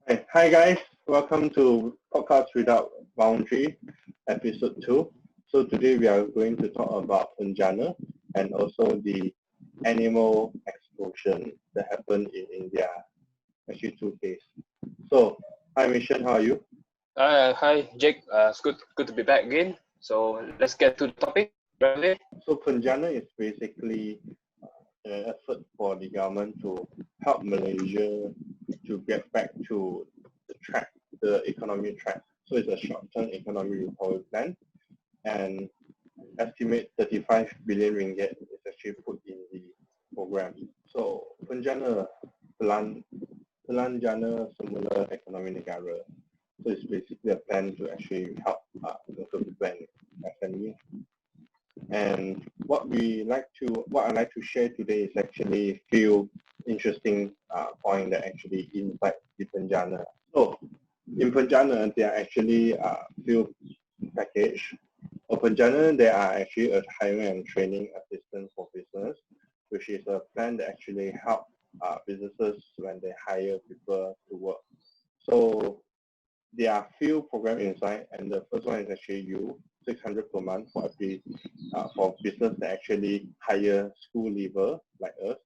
Hi guys, welcome to Podcast Without Boundaries, episode 2. So today we are going to talk about Penjana and also the animal explosion that happened in India, actually 2 cases. So, hi Mission, how are you? Hi Jake, it's good to be back again. So let's get to the topic right away. So Penjana is basically an effort for the government to help Malaysia to get back to the economy track. So it's a short-term economic recovery plan, and estimate 35 billion ringgit is actually put in the program. So Penjana Pelan Jana Semula Ekonomi Negara. So it's basically a plan to actually help local people and SME. And what I like to share today is actually a few interesting points that actually inside the Penjana. So in Penjana, there are actually few package. For Penjana, there are actually a hiring and training assistance for business, which is a plan that actually help businesses when they hire people to work. So there are few programs inside, and the first one is actually 600 per month for for business that actually hire school leaver like us,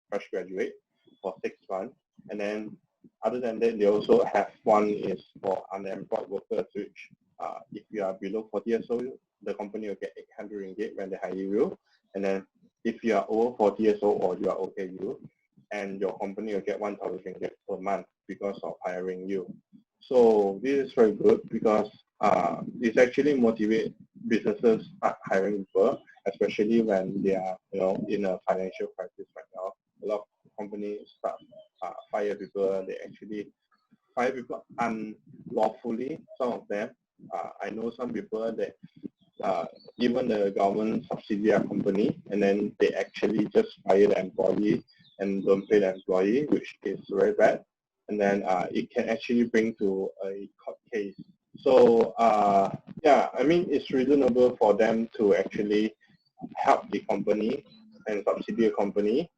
fresh graduate, for 6 months. And then other than that, they also have one is for unemployed workers, which if you are below 40 years old, the company will get 800 ringgit when they hire you. And then if you are over 40 years old or you are OKU, and your company will get 1,000 ringgit per month because of hiring you. So this is very good because it's actually motivate businesses start hiring people, especially when they are in a financial crisis right now. A lot of companies start fire people. They actually fire people unlawfully. Some of them, I know some people that even the government subsidy a company, and then they actually just fire the employee and don't pay the employee, which is very bad. And then it can actually bring to a court case. So yeah, I mean, it's reasonable for them to actually help the company and subsidy a company.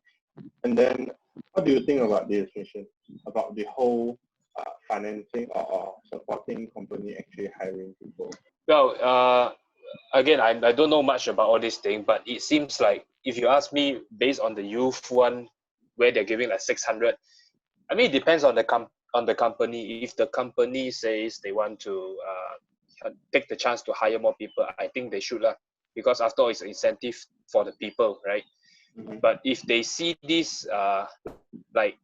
And then what do you think about this, Mission? About the whole financing or supporting company actually hiring people? Well, again, I don't know much about all these things, but it seems like if you ask me, based on the youth one, where they're giving like 600, I mean, it depends on the company. If the company says they want to take the chance to hire more people, I think they should, because after all, it's an incentive for the people, right? Mm-hmm. But if they see this, like,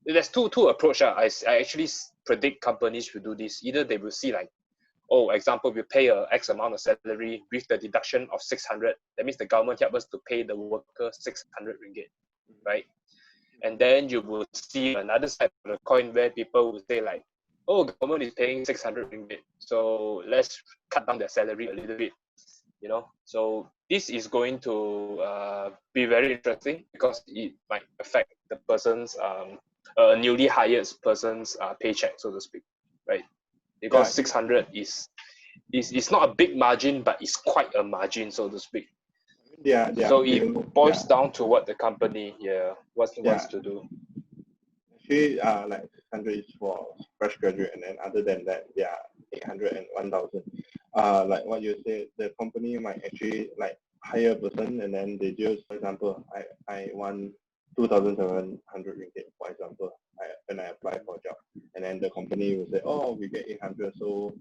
there's two approach. I actually predict companies will do this. Either they will see like, oh, example, we pay a X amount of salary with the deduction of 600. That means the government help us to pay the worker 600 ringgit, right? And then you will see another side of the coin where people will say like, oh, government is paying 600 ringgit, so let's cut down their salary a little bit, So this is going to be very interesting because it might affect the person's newly hired person's paycheck, so to speak, right? Because 600 is not a big margin, but it's quite a margin, so to speak. So it boils down to what the company wants to do. Actually, like 600 is for fresh graduate, and then other than that, 800 and 1,000. Like what you said, the company might actually like hire a person, and then they just, for example, I want 2,700 ringgit, for example, when I apply for a job, and then the company will say, oh, we get 800, so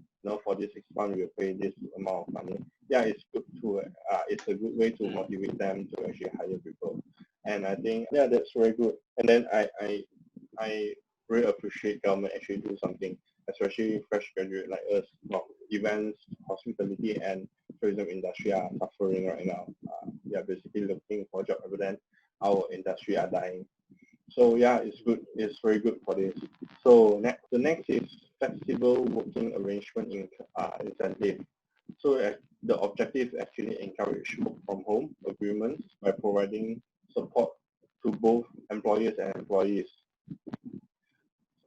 for this 6 months we will pay this amount of money. Yeah, it's good to it's a good way to motivate them to actually hire people, and I think that's very good. And then I really appreciate government actually do something, especially fresh graduate like us. Events, hospitality, and tourism industry are suffering right now. They are basically looking for a job, but then our industry are dying. So yeah, it's good. It's very good for this. So the next is flexible working arrangement incentive. So the objective is actually encourage work from home agreements by providing support to both employers and employees.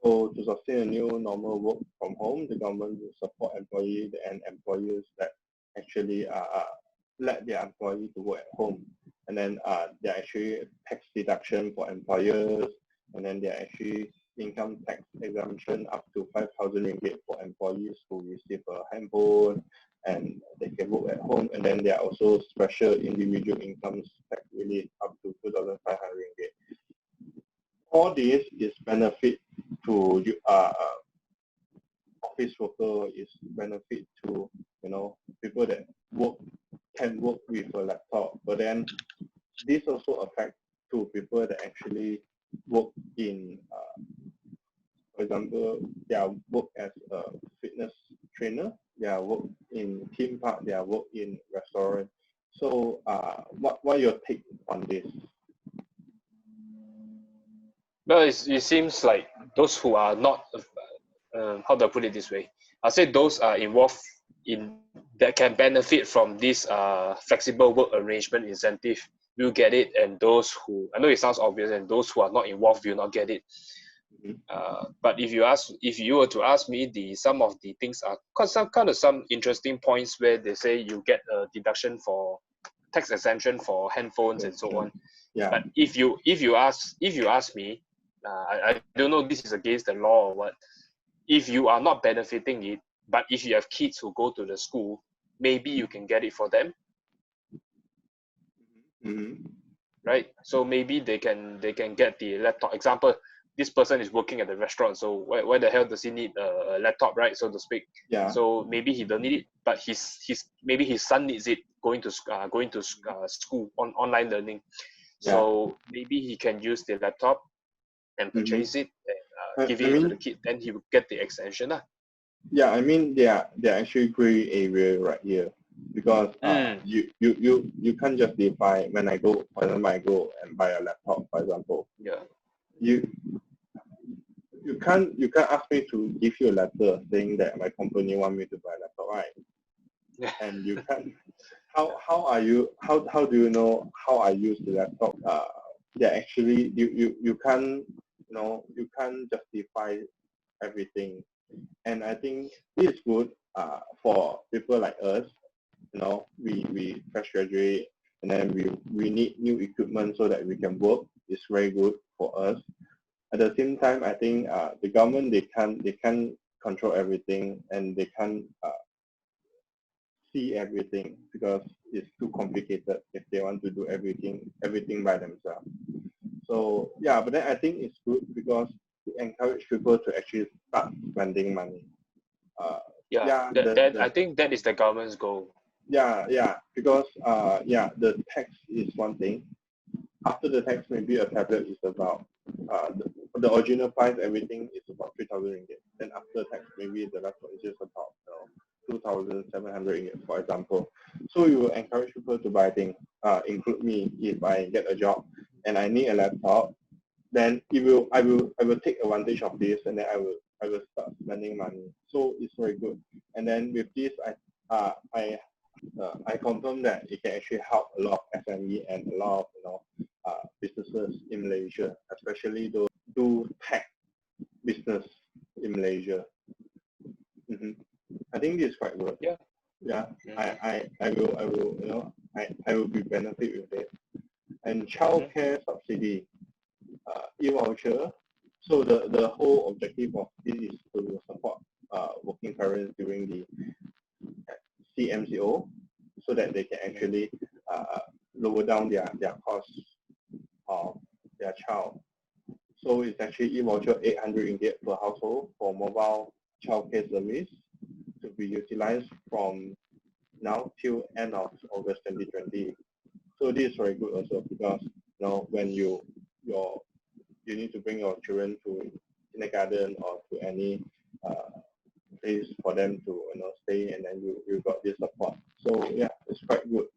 So to sustain a new normal work from home, the government will support employees and employers that actually let their employee to work at home. And then there are actually tax deduction for employers, and then there are actually income tax exemption up to 5,000 ringgit for employees who receive a handphone and they can work at home. And then there are also special individual income tax relief up to 2,500 ringgit. All this is benefit to office worker, is benefit to people that can work with a laptop. But then this also affects to people that actually work in, for example, they are work as a fitness trainer, they are work in theme park, they are work in restaurant. So what are your take on this? Well, it seems like those who are not, how do I put it this way? I'll say those are involved in that can benefit from this flexible work arrangement incentive will get it, and those who, I know it sounds obvious, and those who are not involved will not get it. But if you were to ask me, some of the things are some interesting points where they say you get a deduction for tax exemption for handphones and so on. Yeah. But if you ask me, I don't know this is against the law or what. If you are not benefiting it, but if you have kids who go to the school, maybe you can get it for them. Right? So maybe they can get the laptop. Example, this person is working at the restaurant, so why the hell does he need a laptop, right, so to speak? Yeah. So maybe he don't need it, but maybe his son needs it going to school on online learning. So maybe he can use the laptop and purchase it and give it to the kid. Then he will get the extension. Yeah, I mean there are actually gray area right here, because you can't justify when I go, for example, I go and buy a laptop, for example. Yeah. You can't ask me to give you a letter saying that my company want me to buy a laptop, right? Yeah. And you can't. How do you know how I use the laptop? Actually you can't you can't justify everything. And I think this is good for people like us. We fresh graduate, and then we need new equipment so that we can work. It's very good for us. At the same time, I think the government, they can't control everything, and they can't see everything, because it's too complicated if they want to do everything by themselves. So yeah, but then I think it's good because it encourage people to actually start spending money. I think that is the government's goal. Yeah, because the tax is one thing. After the tax, maybe a tablet is about the original price, everything is about 3,000 ringgit. Then after tax, maybe the laptop is just about 2,700 ringgit, for example. So you will encourage people to buy things. Include me. If I get a job and I need a laptop, then I will take advantage of this, and then I will start spending money. So it's very good. And then with this, I confirm that it can actually help a lot of SME and a lot of businesses in Malaysia, especially those do tech business in Malaysia. I think this is quite good. Yeah. I will be benefit with it. And childcare subsidy, e-voucher. So the whole objective of this is to support working parents during the CMCO, so that they can actually lower down their costs of their child. So it's actually e-voucher 800 ringgit per household for mobile childcare service to be utilized from now till end of August 2020. So this is very good also, because when you need to bring your children to kindergarten or to any place for them to stay, and then you got this support. So yeah, it's quite good.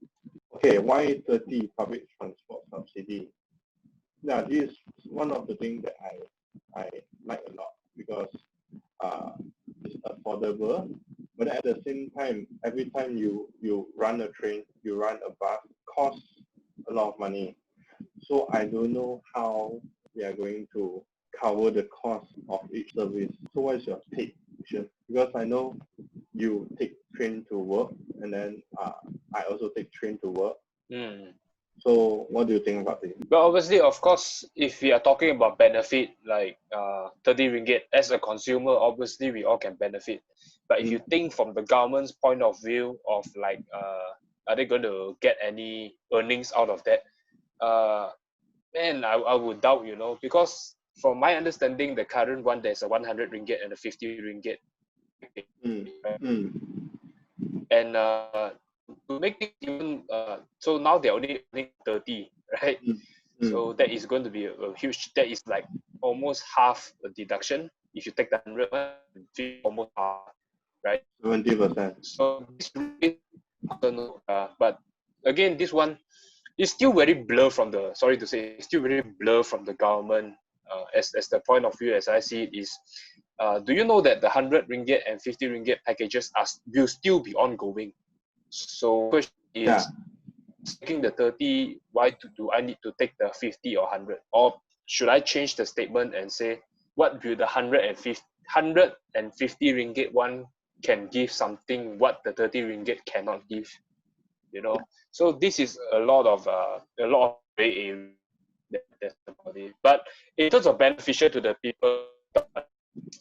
Okay, why 30 public transport subsidy? Yeah, this is one of the things that I like a lot, because it's affordable, but at the same time, every time you run a train, you run a bus, costs a lot of money. So I don't know how we are going to cover the cost of each service. So what is your take? Because I know you take train to work, and then I also take train to work. So what do you think about this? Well, obviously, of course, if we are talking about benefit, like 30 ringgit, as a consumer, obviously we all can benefit. But if you think from the government's point of view of like, are they going to get any earnings out of that? Man, I would doubt, because from my understanding, the current one, there's a 100 ringgit and a 50 ringgit. And to make it even, so now they're only 30, right? So that is going to be a huge, that is like almost half the deduction. If you take the 100 one, almost half, right? 70%. So this really, but again, this one is still very blur from the, sorry to say, it's still very blur from the government. As the point of view, as I see it, is do you know that the 100 ringgit and 50 ringgit packages will still be ongoing? So the question is, taking the 30, why do I need to take the 50 or 100? Or should I change the statement and say, what will the 150 ringgit one can give something what the 30 ringgit cannot give? So this is a lot of gray area. That's about it. But in terms of beneficial to the people,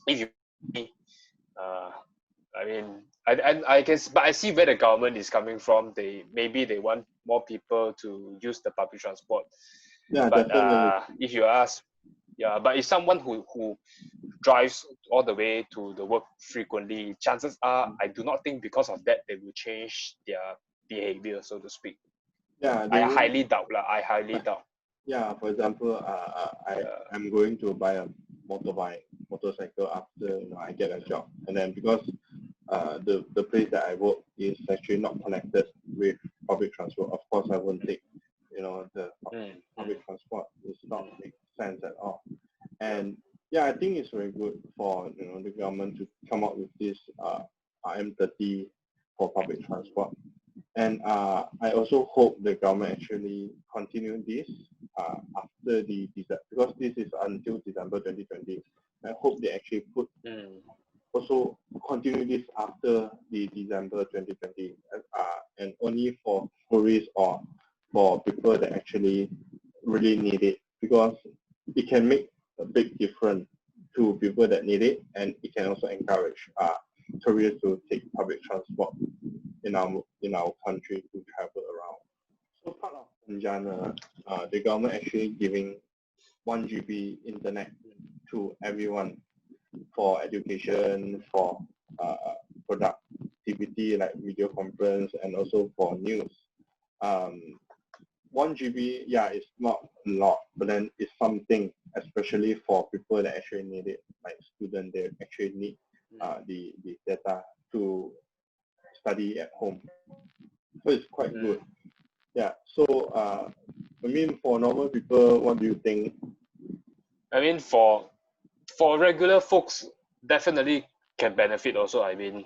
if you, I mean, I guess, but I see where the government is coming from. Maybe they want more people to use the public transport. Yeah, but definitely. If you ask, but if someone who drives all the way to the work frequently, chances are I do not think because of that they will change their behavior, so to speak. Yeah, I highly doubt. I highly doubt. Yeah, for example, I'm going to buy a motorcycle after I get a job, and then because the place that I work is actually not connected with public transport, of course I won't take the public transport. It's not make sense at all. And yeah, I think it's very good for the government to come up with this RM30 for public transport. And I also hope the government actually continue this after because this is until December 2020. I hope they actually also continue this after the December 2020, and only for tourists or for people that actually really need it, because it can make a big difference to people that need it, and it can also encourage tourists to take public transport in our country to travel around. So part of Penjana, the government actually giving 1 GB internet to everyone for education, for productivity like video conference, and also for news. 1 GB, yeah, it's not a lot, but then it's something, especially for people that actually need it, like students, they actually need the data to study at home. So it's quite good. Yeah. So I mean, for normal people, what do you think? I mean, for regular folks, definitely can benefit also. I mean,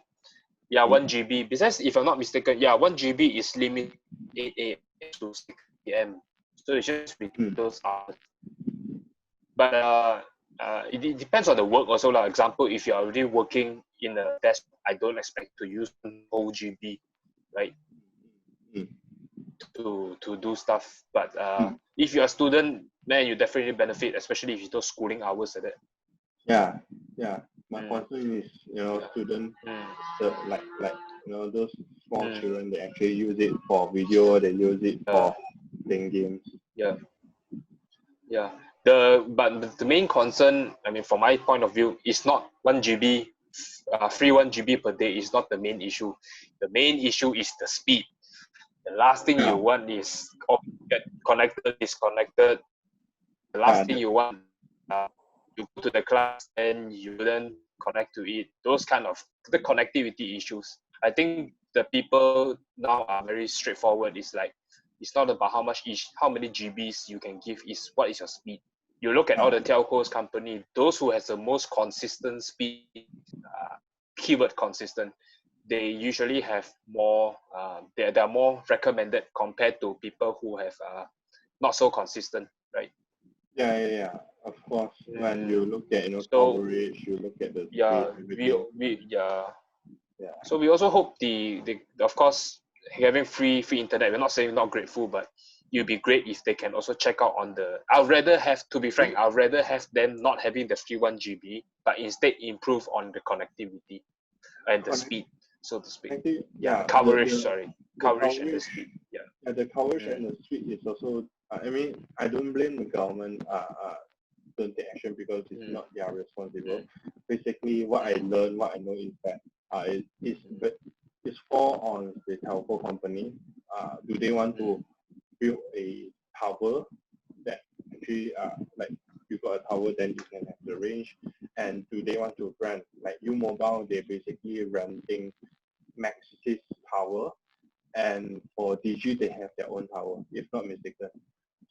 1 GB. Besides, if I'm not mistaken, 1 GB is limited 8 a.m. to 6 p.m. So it's just between those hours. But it depends on the work also. Like example, if you're already working in a desk, I don't expect to use whole GB, right? To do stuff. But if you're a student, man, you definitely benefit, especially if you do schooling hours like that. Yeah. My concern is, students, like those small children, they actually use it for video, they use it for playing games. But the main concern, I mean, from my point of view, is not 1 GB, free 1 GB per day is not the main issue. The main issue is the speed. The last thing you want is get connected, disconnected. The last thing you want, you go to the class and you then connect to it. Those kind of the connectivity issues. I think the people now are very straightforward. It's like, it's not about how many GBs you can give, is what is your speed. You look at all the telcos company, those who has the most consistent speed, keyword consistent, they usually have more, they are more recommended compared to people who have not so consistent, right? Yeah. Of course, when you look at coverage, you look at the So we also hope the of course having free internet. We're not saying not grateful, but it'd be great if they can also check out on the. I'd rather have, to be frank, I'd rather have them not having the free 1 GB, but instead improve on the connectivity and the speed, so to speak. Yeah, coverage. the Coverage and the coverage, speed. Yeah. the coverage and the speed is also. I mean, I don't blame the government. Don't take action because it's not their responsible. Basically, what I learned, what I know is that it's fall on the telco company. Do they want to build a tower that actually like you got a tower, then you can have the range, and do they want to rent like U-Mobile? They're basically renting Maxis tower, and for Digi they have their own tower, if not mistaken.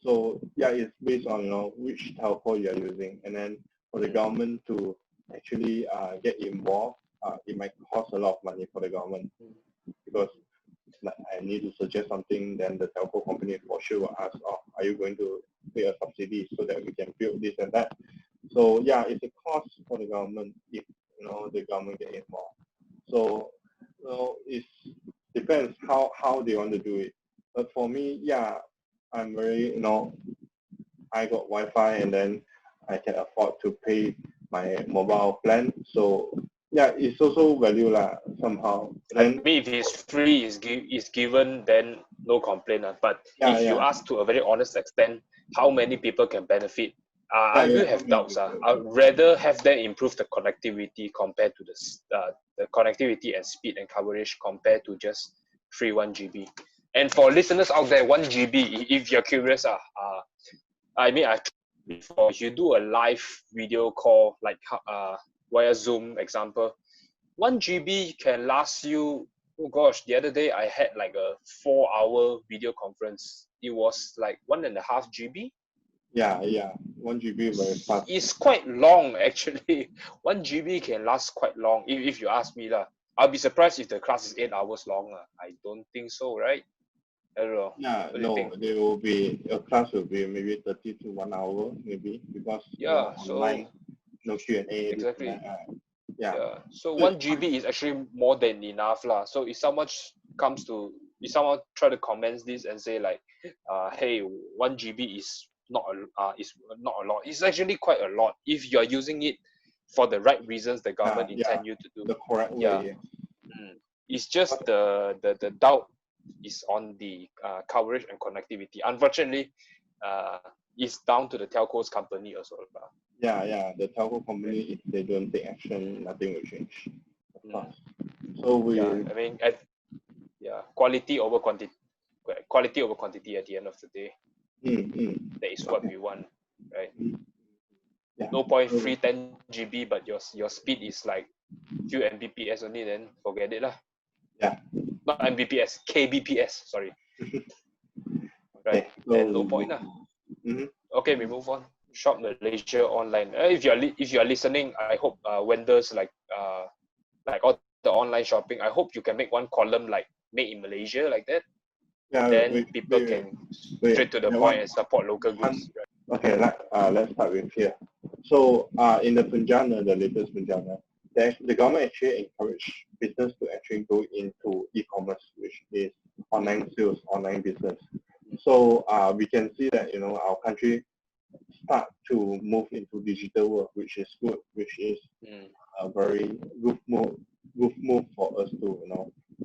So yeah, it's based on which telco you are using, and then for the government to actually get involved, it might cost a lot of money for the government because like, I need to suggest something, then the telco company for sure will ask, oh, are you going to pay a subsidy so that we can build this and that? So yeah, it's a cost for the government if the government get involved. So it depends how they want to do it. But for me, yeah, I'm very I got Wi-Fi and then I can afford to pay my mobile plan. So yeah, it's also value somehow. I mean, if it's free, is given, then no complaint. But if you ask to a very honest extent, how many people can benefit? I will have doubts. I'd rather have them improve the connectivity compared to the connectivity and speed and coverage compared to just free 1 GB. And for listeners out there, 1 GB, if you're curious, I mean, before you do a live video call like via Zoom example, 1 GB can last you. Oh gosh, the other day I had like a 4-hour video conference. It was like 1.5 GB. Yeah, 1 GB very fast. It's quite long actually. 1 GB can last quite long if you ask me lah. I'll be surprised if the class is 8 hours long. I don't think so, right? I don't know. Yeah, no, there will be a class will be maybe 30 to 1 hour maybe because online, no Q&A. Exactly. Yeah. So 1 GB is actually more than enough lah. So if someone try to comment this and say like, hey, 1 GB is not a lot. It's actually quite a lot if you're using it for the right reasons the government intend you to do. The correct way. It's just the doubt is on the coverage and connectivity. Unfortunately, it's down to the telco's company also. Yeah, the telco company, if they don't take action, nothing will change. So I mean, quality over quantity at the end of the day. That is what we want, right? No point free 10 GB, but your speed is like few Mbps only, then forget it lah. Yeah. Not Mbps, kbps, sorry. Right, then no point lah. Okay, we move on. Shop Malaysia online. If you are listening, I hope vendors like all the online shopping, I hope you can make one column like made in Malaysia like that. Yeah, then people can straight to the point and support local goods. Okay, let's start with here. So in the Penjana, the latest Penjana, the government actually encouraged business to actually go into e-commerce, which is online sales, online business. So we can see that our country start to move into digital world, which is good, which is a very good move for us to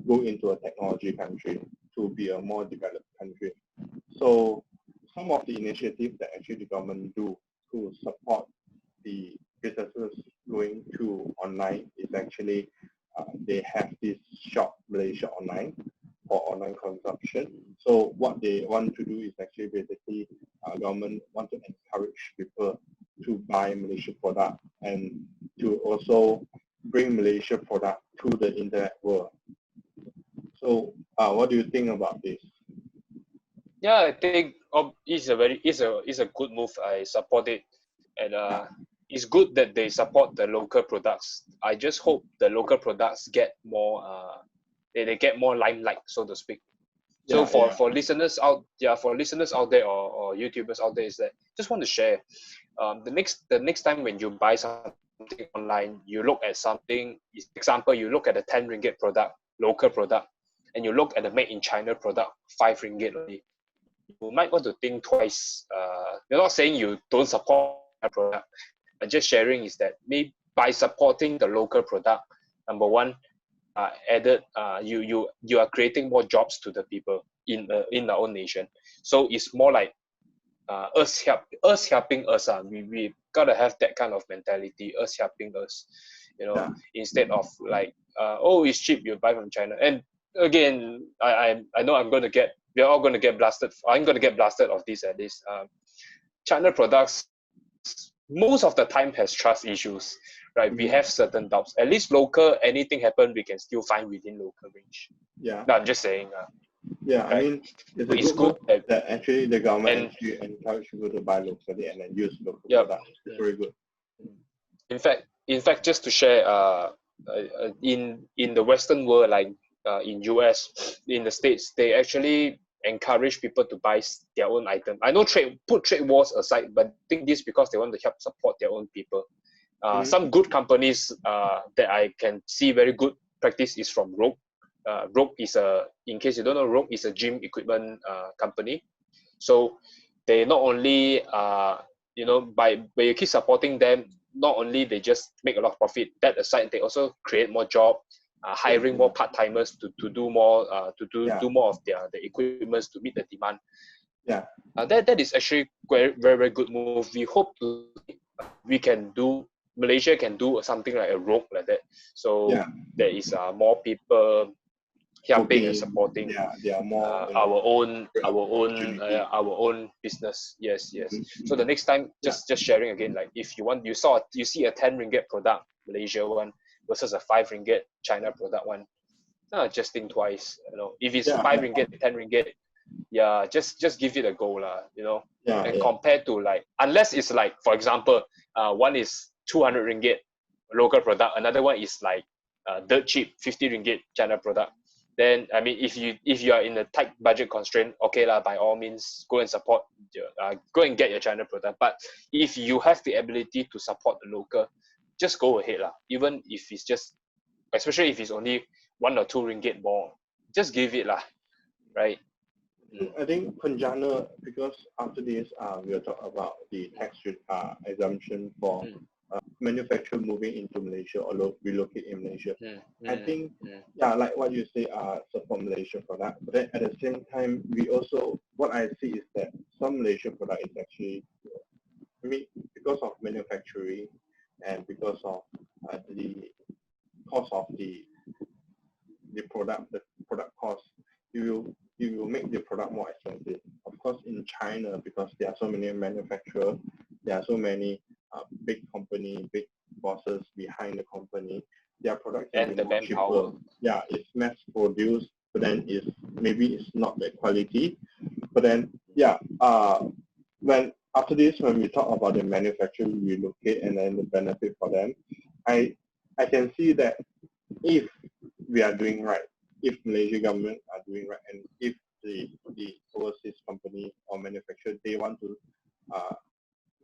go into a technology country, to be a more developed country. So some of the initiatives that actually the government do to support the businesses going to online is actually they have this Shop Malaysia online for online consumption. So what they want to do is actually basically government want to encourage people to buy Malaysian product and to also bring Malaysia product to the internet world. So what do you think about this? Yeah, I think it's a good move. I support it, and it's good that they support the local products. I just hope the local products get more they get more limelight, so to speak. So for listeners out there or YouTubers out there, is that just want to share. The next time when you buy something online, you look at something. Example, you look at a 10 ringgit product, local product, and you look at the made in China product, 5 ringgit only. you might want to think twice. You're not saying you don't support a product. I'm just sharing is that maybe by supporting the local product, number one, you are creating more jobs to the people in our own nation. So it's more like us helping us. We gotta have that kind of mentality. Us helping us, instead of like oh, it's cheap, you buy from China. And again, I know we're all gonna get blasted. I'm gonna get blasted of this at least. China products most of the time has trust issues, right? We have certain doubts. At least local, anything happen, we can still find within local range. Yeah. No, I'm just saying. Yeah, right? I mean, it's good that actually the government actually encourage people to buy locally and then use local products. It's very good. In fact, just to share, in the Western world, like in US, in the States, they actually encourage people to buy their own item. I know put trade wars aside, but I think this because they want to help support their own people. Some good companies that I can see very good practice is from Rogue. Rogue is in case you don't know, Rogue is a gym equipment company. So they not only when you keep supporting them, not only they just make a lot of profit. That aside, they also create more job, hiring more part-timers to do more do more of the equipments to meet the demand. Yeah. That is actually very, very good move. We hope Malaysia can do something like a Rogue like that. So there is more people helping and supporting they are more our own business. Yes. So the next time, just sharing again, like if you see a 10 ringgit product, Malaysia one versus a 5 ringgit China product one, just think twice. If it's 5 ringgit, 10 ringgit, just give it a go, and compared to like, unless it's like, for example, one is 200 ringgit local product, another one is like dirt cheap 50 ringgit China product. Then I mean, if you are in a tight budget constraint, okay lah, by all means go and support go and get your China product. But if you have the ability to support the local, just go ahead lah. Even if it's just, especially if it's only 1 or 2 ringgit more, just give it lah, right? I think Penjana, because after this we'll talk about the tax exemption for manufacturer moving into Malaysia or relocate in Malaysia. I think like what you say, support Malaysian product, but then at the same time we also, what I see is that some Malaysian product is actually, I mean, because of manufacturing and because of the cost of the product cost, you will make the product more expensive. Of course, in China, because there are so many manufacturers, there are so many big company, big bosses behind the company, their product can be more cheaper. Yeah, it's mass produced, but then maybe it's not the quality. But then when after this, when we talk about the manufacturer relocate and then the benefit for them, I can see that if we are doing right, if Malaysian government are doing right, and if the overseas company or manufacturer, they want to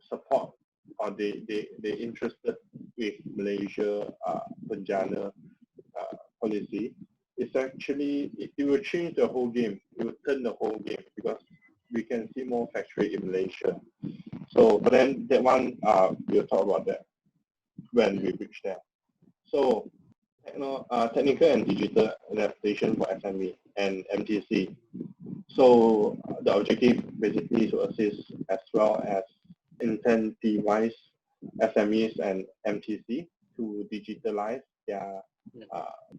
support or they interested with Malaysia Penjana policy, it's actually, it will change the whole game. It will turn the whole game because we can see more factory in Malaysia. So, but then that one, we'll talk about that when we reach there. So, technical and digital adaptation for SME and MTC. So the objective basically is to assist as well as incentivize SMEs and MTC to digitalize their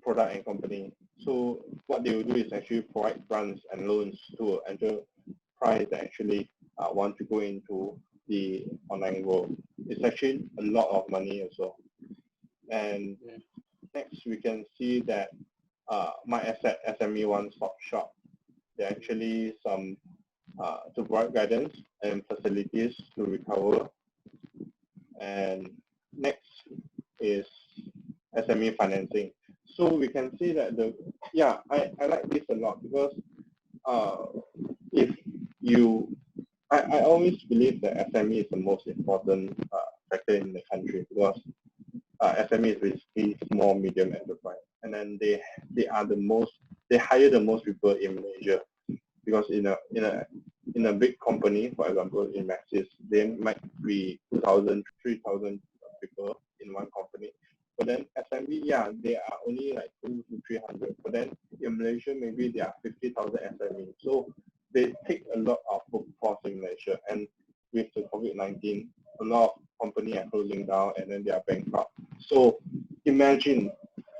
product and company. So what they will do is actually provide grants and loans to enterprise that actually want to go into the online world. It's actually a lot of money as well. And next, we can see that My Asset SME One-Stop Shop, there are actually some to provide guidance and facilities to recover. And next is SME financing. So we can see that I like this a lot because if you, I always believe that SME is the most important factor in the country because SME is basically small, medium enterprise, and then they hire the most people in Malaysia because in a in a big company, for example, in Maxis, there might be 2,000, 3,000 people in one company. But then SME, yeah, there are only like 200 to 300. But then in Malaysia, maybe there are 50,000 SME. So they take a lot of workforce in Malaysia. And with the COVID-19, a lot of companies are closing down and then they are bankrupt. So imagine,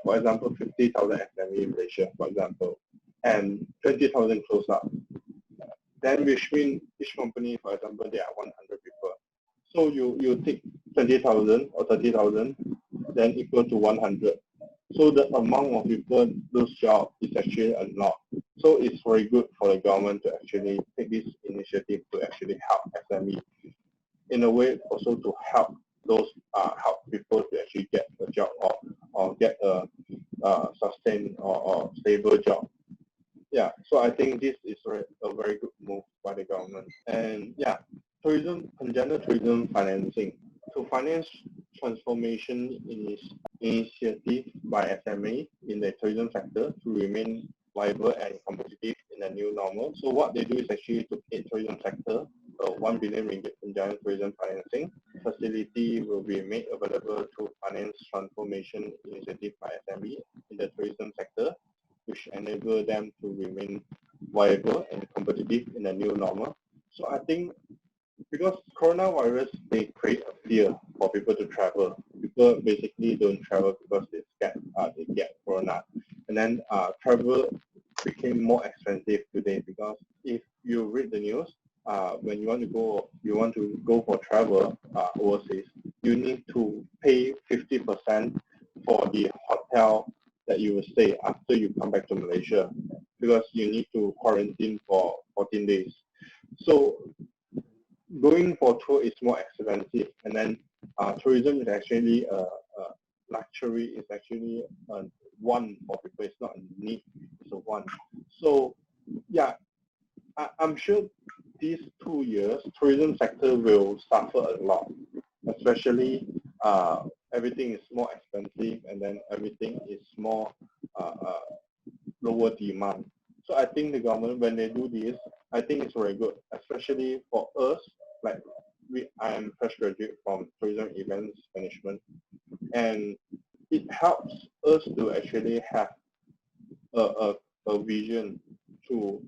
for example, 50,000 SME in Malaysia, for example, and 20,000 close up. Then which means each company, for example, there are 100 people. So you take 20,000 or 30,000, then equal to 100. So the amount of people lose job is actually a lot. So it's very good for the government to actually take this initiative to actually help SME. In a way, also to help those help people to actually get a job or get a sustained or stable job. Yeah, so I think this is a very good move by the government. And yeah, tourism, Penjana tourism financing. To finance transformation initiative by SME in the tourism sector to remain viable and competitive in the new normal. So what they do is actually to aid tourism sector. 1 billion ringgit Penjana tourism financing facility will be made available to finance transformation initiative by SME in the tourism sector, which enable them to remain viable and competitive in the new normal. So I think because coronavirus, they create a fear for people to travel. People basically don't travel because they scared they get corona. And then travel became more expensive today because if you read the news, when you want to go for travel overseas, you need to pay 50% for the hotel that you will stay after you come back to Malaysia because you need to quarantine for 14 days. So going for tour is more expensive, and then tourism is actually a luxury. It's actually a want for people. It's not a need. It's a want. So yeah, I'm sure these 2 years, tourism sector will suffer a lot, especially everything is more expensive and then everything is more lower demand. So I think the government, when they do this, I think it's very good, especially for us. Like I am fresh graduate from tourism events management, and it helps us to actually have a vision to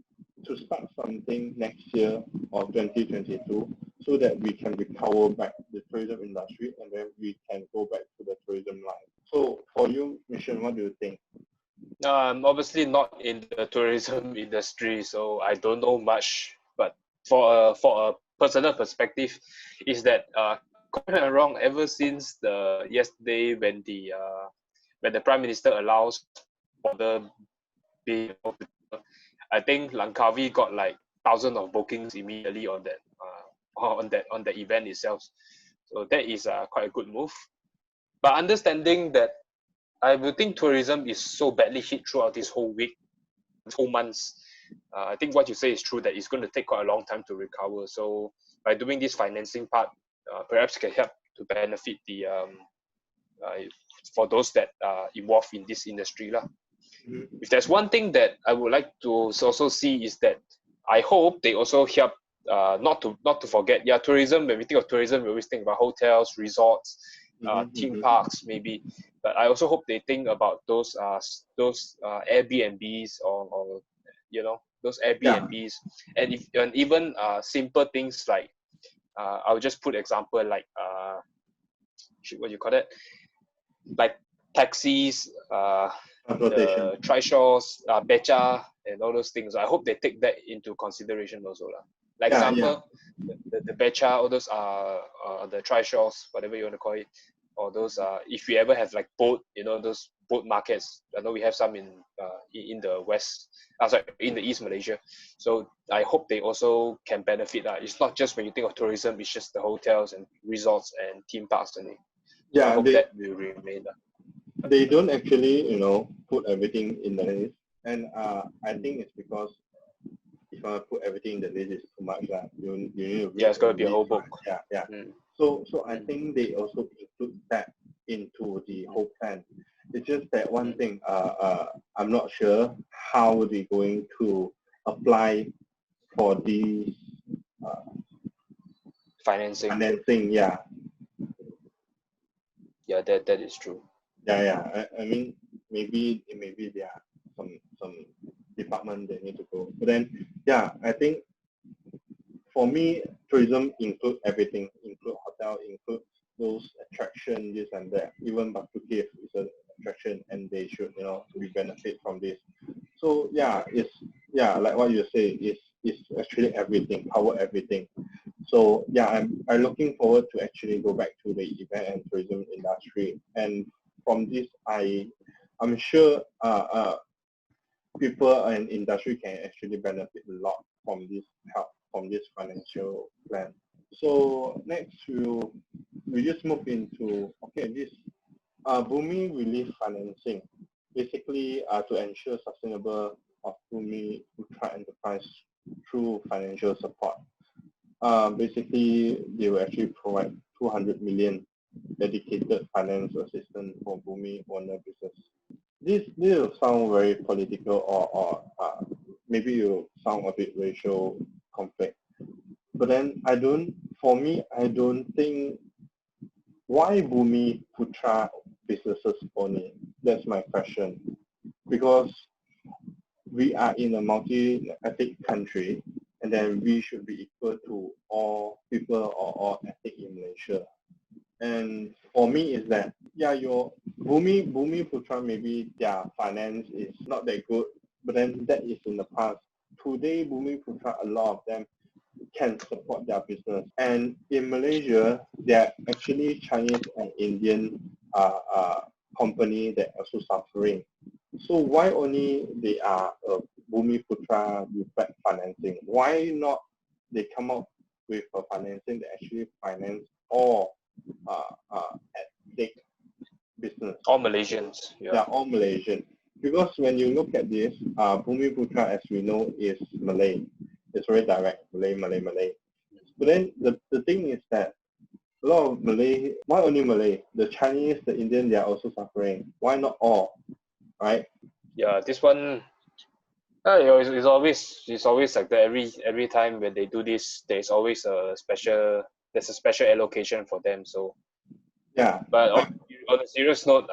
start something next year or 2022, so that we can recover back the tourism industry and then we can go back to the tourism line. So for you, Mission, what do you think? Obviously not in the tourism industry, so I don't know much. But for a personal perspective, is that correct me if I'm wrong, ever since the yesterday when the Prime Minister allows border being, I think Langkawi got like thousands of bookings immediately on that event itself. So that is quite a good move. But understanding that, I would think tourism is so badly hit throughout this whole week, 2 months. I think what you say is true, that it's going to take quite a long time to recover. So by doing this financing part, perhaps can help to benefit the for those that are involved in this industry lah. If there's one thing that I would like to also see is that I hope they also help not to forget. Yeah, tourism. When we think of tourism, we always think about hotels, resorts, theme parks, maybe. But I also hope they think about those Airbnbs or those Airbnbs, yeah. and even simple things like I'll just put example like what you call it, like taxis, the trishaws, beca, and all those things. I hope they take that into consideration also lah. Like example, the beca, all those the trishaws, whatever you want to call it, or those if we ever have like boat, those boat markets. I know we have some in the west, in the East Malaysia. So I hope they also can benefit. It's not just when you think of tourism, it's just the hotels and resorts and theme parks only. So I hope that will remain. They don't actually, put everything in the list, and I think it's because if I put everything in the list, it's too much. You need to read it's got to be a whole book. Yeah. So I think they also include that into the whole plan. It's just that one thing, I'm not sure how they're going to apply for these financing. Yeah. Yeah, that is true. Yeah. I mean, maybe there are some department they need to go. But then, yeah, I think for me, tourism include everything, include hotel, include those attraction, this and that. Even Batu Cave is an attraction, and they should, we benefit from this. So yeah, like what you say, it's actually everything, power everything. So yeah, I'm looking forward to actually go back to the event and tourism industry, and from this, I'm sure people and industry can actually benefit a lot from this help, from this financial plan. So next we just move into this Bumi Relief Financing, basically to ensure sustainable of Bumi Putra enterprise through financial support. Basically, they will actually provide 200 million dedicated finance assistance for Bumi owner business. This will sound very political, or maybe it will sound a bit racial conflict. But then I don't think, why Bumi Putra businesses only? That's my question. Because we are in a multi-ethnic country, and then we should be equal to all people or all ethnic in Malaysia. And for me is that, your Bumi Putra, maybe their finance is not that good, but then that is in the past. Today, Bumi Putra, a lot of them can support their business. And in Malaysia, there are actually Chinese and Indian company that are also suffering. So why only they are Bumi Putra with bad financing? Why not they come up with a financing that actually finance all ethnic business? All Malaysians. Yeah, all Malaysian. Because when you look at this, Bumi Putra, as we know, is Malay. It's very direct, Malay. But then the thing is that a lot of Malay, why only Malay? The Chinese, the Indian, they are also suffering. Why not all? Right? Yeah, this one, it's always like that. Every time when they do this, there's a special allocation for them. So yeah. But on a serious note,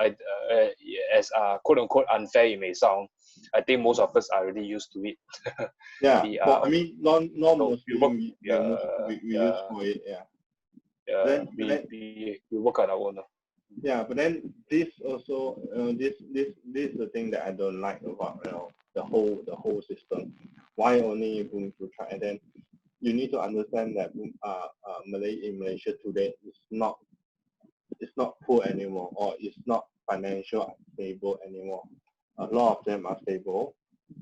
as quote unquote unfair it may sound, I think most of us are already used to it. Yeah. I mean, non-Muslim, we use for it. Yeah. Yeah. We work on our own. Yeah, but then this also this is the thing that I don't like about the whole system. Why only Bumi Putra? And then you need to understand that Malay in Malaysia today is not poor anymore, or it's not financial stable anymore. A lot of them are stable,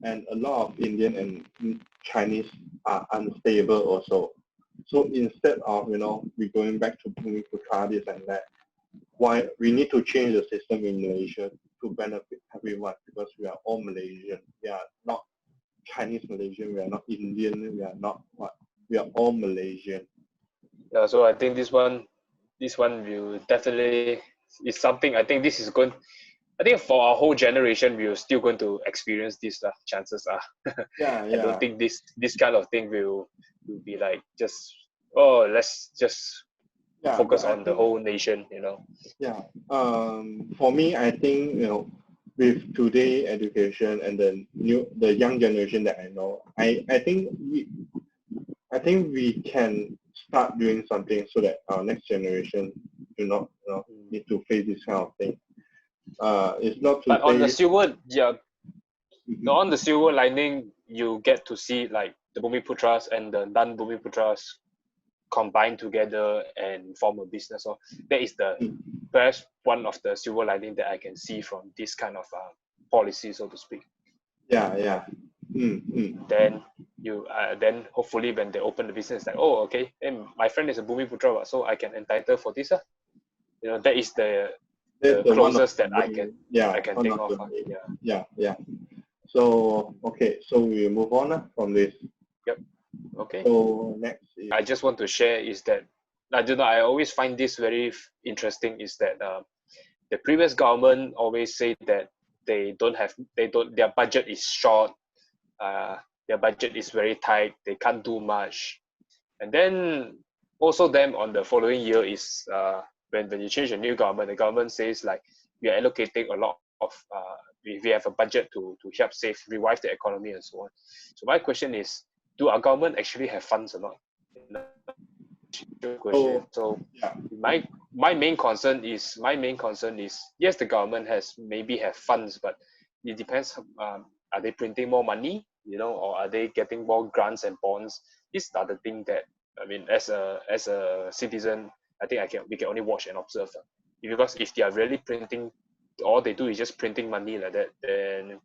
and a lot of Indian and Chinese are unstable also. So instead of we going back to Bumi Putra, this and that, why we need to change the system in Malaysia to benefit everyone, because we are all Malaysian. We are not Chinese Malaysian. We are not Indian. We are not what. We are all Malaysian. Yeah. So I think this one will definitely is something. I think this is going. I think for our whole generation, we are still going to experience this. Chances are. Yeah. I don't think this kind of thing will be like just let's just focus on the whole nation. Yeah. For me, I think with today education and the young generation that I know, I think we can start doing something so that our next generation do not need to face this kind of thing. It's not to but say, on the silver, on the silver lining, you get to see like the Bumi Putras and the non-Bumi Putras combine together and form a business. So that is the best one of the silver lining that I can see from this kind of policy, so to speak. Yeah. Then then hopefully when they open the business, like, oh, okay, and my friend is a Bumi Putra, so I can entitle for this. That is the closest that I can think of. Yeah. So okay, so we move on from this. Yep. Okay. So next I just want to share is that I always find this very interesting, is that the previous government always say that their budget is short, their budget is very tight, they can't do much. And then also then on the following year is when you change a new government, the government says like we are allocating a lot of we have a budget to help revive the economy and so on. So my question is, do our government actually have funds or not? Question. So yeah. my main concern is yes, the government maybe have funds, but it depends. Are they printing more money, or are they getting more grants and bonds? These are the things that, I mean, as a citizen, I think we can only watch and observe. Because if they are really printing, all they do is just printing money like that, then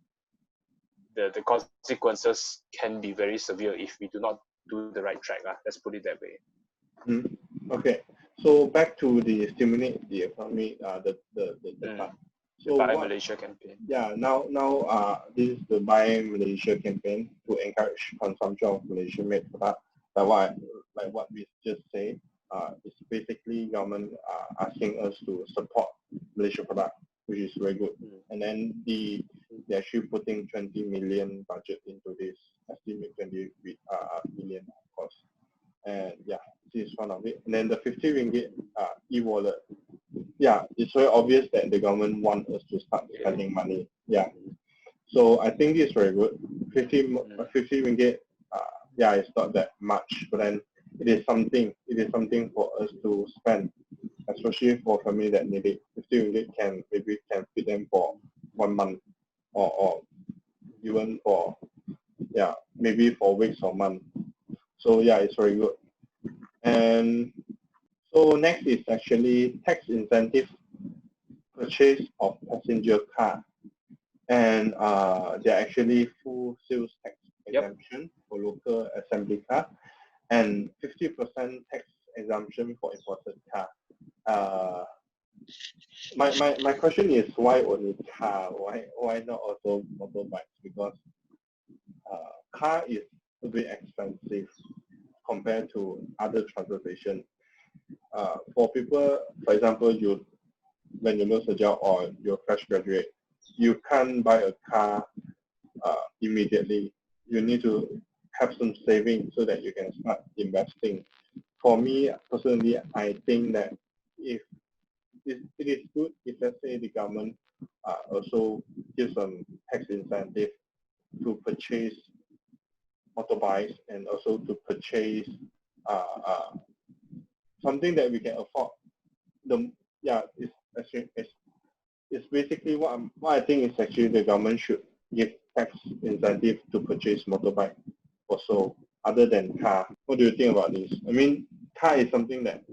the consequences can be very severe if we do not do the right track. Let's put it that way. Okay, so back to the stimulate the economy, the part. So Buy Malaysia campaign. Yeah, now this is the Buy Malaysia campaign to encourage consumption of Malaysian-made product. Like what we just say, it's basically government asking us to support Malaysia product, which is very good. And then they're actually putting 20 million budget into this, estimate 20 million, of course. And yeah, this is one of it. And then the 50 ringgit e-wallet. Yeah, it's very obvious that the government wants us to start spending money. Yeah. So I think this is very good. 50 ringgit, yeah, it's not that much, but then it is something. It is something for us to spend, especially for family that need it. 50 ringgit maybe can feed them for 1 month, or even for, yeah, maybe for weeks or months. So yeah, it's very good. And so next is actually tax incentive purchase of passenger car. And they're actually full sales tax exemption for local assembly car, and 50% tax exemption for imported car. My question is, why only car? Why not also motorbikes? Because car is a bit expensive compared to other transportation. For people, for example, when you lose a job or you're fresh graduate, you can't buy a car immediately. You need to have some savings so that you can start investing. For me, personally, I think that if it is good if, let's say, the government also gives some tax incentive to purchase motorbikes and also to purchase something that we can afford. It's basically what I think is actually the government should give tax incentive to purchase motorbike also, other than car. What do you think about this? I mean, car is something that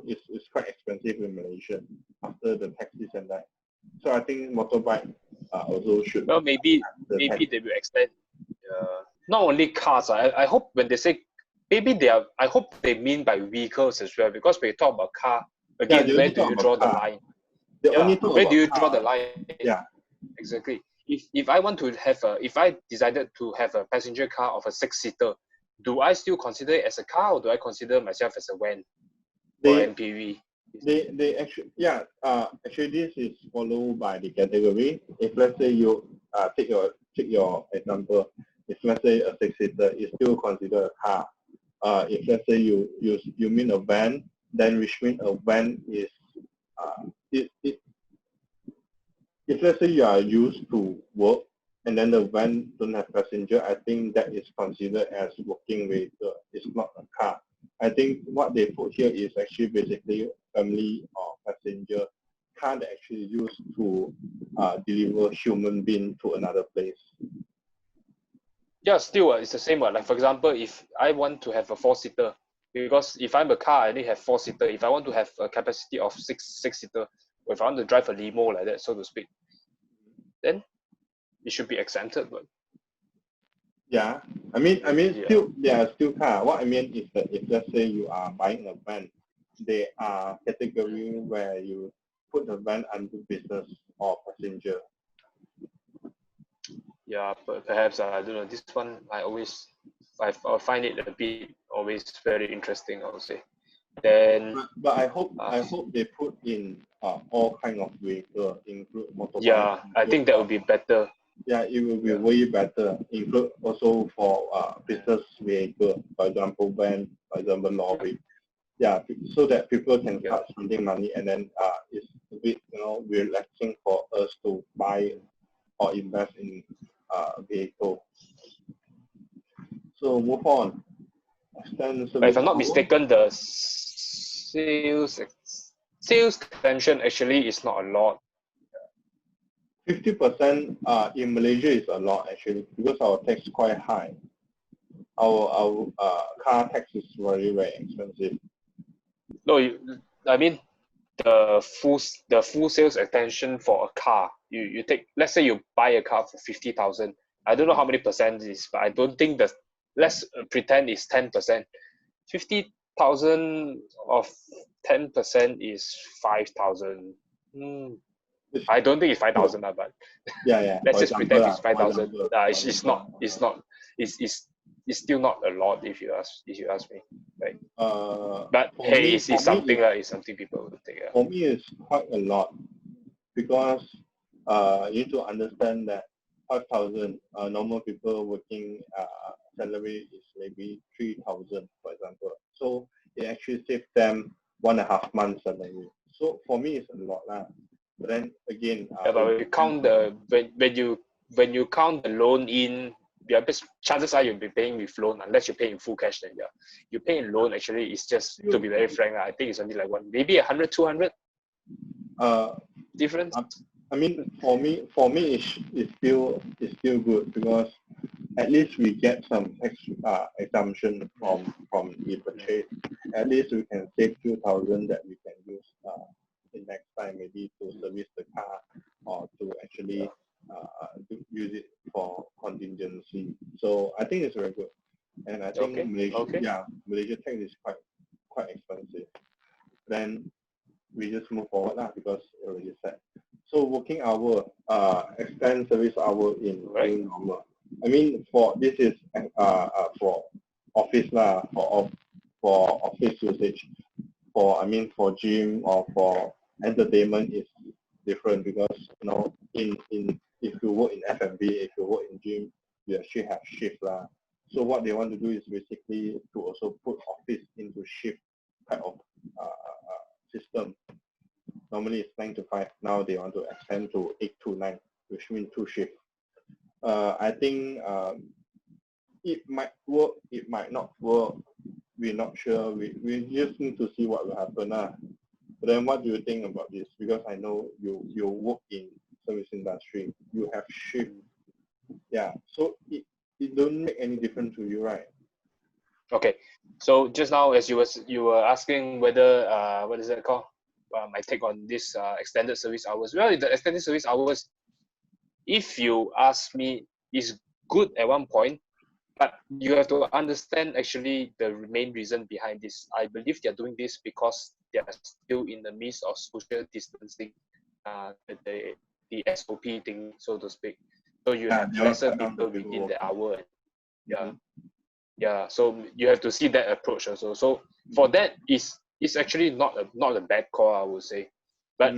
is quite expensive in Malaysia after the taxes and that. So I think motorbike also should. Well, maybe they will extend. Not only cars. I hope when they say I hope they mean by vehicles as well, because when you talk about car, again, where do you draw the line? Where do you draw the line? Yeah, exactly. If I want to have if I decided to have a passenger car of a 6-seater, do I still consider it as a car, or do I consider myself as a van or MPV? They actually, actually this is followed by the category. If let's say you take your example, if let's say a 6-seater is still considered a car. If let's say you mean a van, then which means a van is if let's say you are used to work and then the van don't have passenger, I think that is considered as working vehicle. It's not a car. I think what they put here is actually basically family or passenger car that actually used to deliver human being to another place. Yeah, still it's the same. Like for example, if I want to have a 4-seater, because if I'm a car, I only have 4-seater. If I want to have a capacity of 6-seater, or if I want to drive a limo like that, so to speak, then it should be exempted. But yeah, I mean, still they are still car. What I mean is that if let's say you are buying a van, they are category where you put the van under business or passenger. Yeah, but perhaps I don't know. This one I find it a bit always very interesting, I would say. Then, but I hope they put in all kind of vehicle, include motorbike. Yeah, I think that would be better. Yeah, it will be way better. Include also for business vehicle, for example, van, for example, lorry. yeah, so that people can start spending money, and then it's a bit relaxing for us to buy or invest in vehicle. So move on. Extend But if service I'm not hour. mistaken, the sales extension actually is not a lot. 50% in Malaysia is a lot actually, because our tax is quite high. Our car tax is very, very expensive. No, I mean the full sales extension for a car. You take, let's say you buy a car for 50,000. I don't know how many percent it is, but I don't think that, let's pretend it's 10%. 50,000 of 10% is 5,000. I don't think it's 5,000, but yeah. let's just pretend it's 5,000. It's still not a lot if you ask me, right? But hey, it's something it's something people will take. For me, it's quite a lot, because you need to understand that 5,000 normal people working salary is maybe 3,000, for example. So it actually saves them 1.5 months salary. So for me, it's a lot lah. But then again, but when you count when you count the loan in, chances are you'll be paying with loan, unless you pay in full cash. Then you pay in loan. Actually, it's just, to be very frank, I think it's only like maybe 100, 200 difference. I mean, for me, it's still good, because at least we get some tax exemption from the purchase. At least we can save 2,000 that we can use in next time, maybe to service the car, or to actually use it for contingency. So I think it's very good, and I think Malaysia tax is quite expensive. Then we just move forward now, because it already said. So working hour, extend service hour in normal. I mean, for this is for office lah, for office usage. For gym or for entertainment is different, because if you work in F&B, if you work in gym, you actually have shift lah. So what they want to do is basically to also put office into shift type of system. Normally it's 9 to 5. Now they want to extend to 8 to 9, which means 2 shifts. I think it might work, it might not work. We're not sure. We just need to see what will happen. But then what do you think about this? Because I know you work in service industry. You have shift. Yeah. So it don't make any difference to you, right? Okay. So just now, as you were asking whether what is that called? My take on this extended service hours. Well, the extended service hours, if you ask me, is good at one point, but you have to understand actually the main reason behind this. I believe they're doing this because they are still in the midst of social distancing, the SOP thing, so to speak. So you have lesser people within the hour. Yeah. So you have to see that approach also. So for that, it's actually not a bad call, I would say. But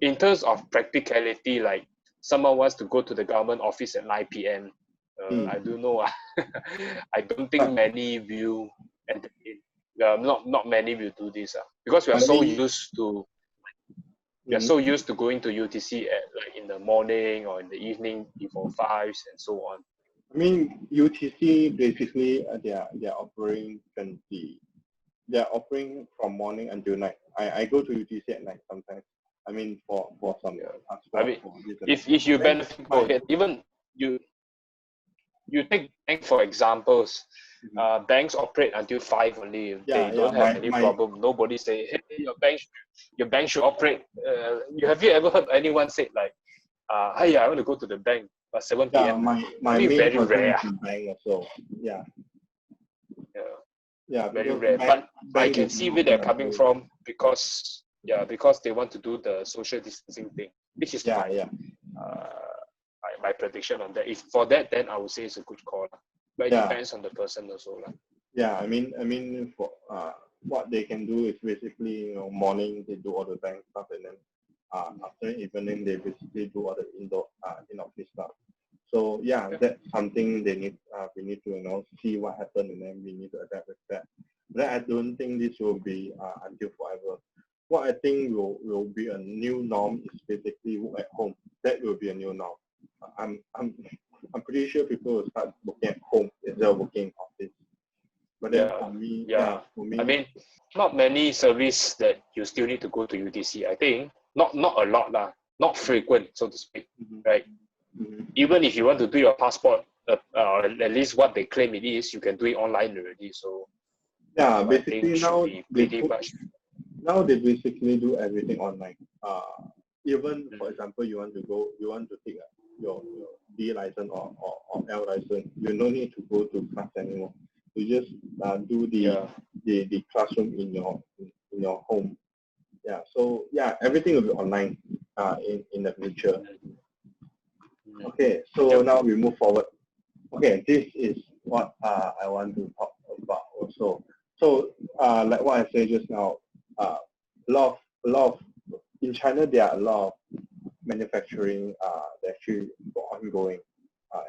in terms of practicality, like someone wants to go to the government office at 9 p.m. I don't know. I don't think many will entertain. Not many will do this because we are so used to going to UTC at like in the morning or in the evening before 5 and so on. I mean, UTC basically they are offering they are offering from morning until night. I go to UTC at night sometimes. I mean, for some transport. I mean, if you benefit for it, even you take bank for examples. Banks operate until 5 only. They don't have any problem. Nobody say, hey, your bank should operate. Have you ever heard anyone say like, hey, I want to go to the bank at 7 p.m. My main very rare. Bank also. Yeah, very rare. But I can see where they're coming from because they want to do the social distancing thing, which is my prediction on that. If for that, then I would say it's a good call. But it depends on the person also. Yeah, I mean for what they can do is basically, morning they do all the bank stuff, and then after evening they basically do all the in-office stuff. So yeah, that's something they need. We need to see what happened, and then we need to adapt with that. But I don't think this will be until forever. What I think will be a new norm is basically work at home. That will be a new norm. I'm pretty sure people will start working at home instead of working in office. But then for me, I mean, not many service that you still need to go to UTC. I think not a lot lah, not frequent, so to speak, right? Even if you want to do your passport, at least what they claim it is, you can do it online already. So yeah, I basically now they basically do everything online. Even for example, you want to take your D license or L license, you no need to go to class anymore. You just do the classroom in your home. Yeah. So yeah, everything will be online in the future. Okay. So now we move forward. Okay, this is what I want to talk about also. So like what I said just now, a lot of in China there are a lot of manufacturing that actually ongoing,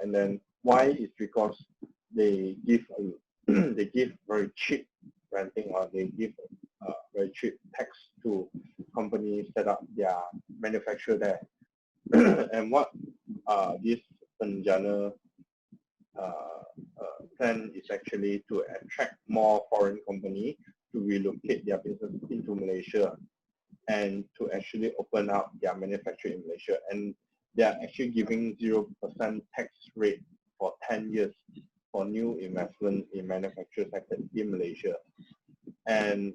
and then why is because they give they give very cheap renting, or they give very cheap tax to companies set up their manufacture there. And what this Penjana plan is actually to attract more foreign companies to relocate their business into Malaysia and to actually open up their manufacturing in Malaysia. And they are actually giving 0% tax rate for 10 years for new investment in manufacturing sector in Malaysia. And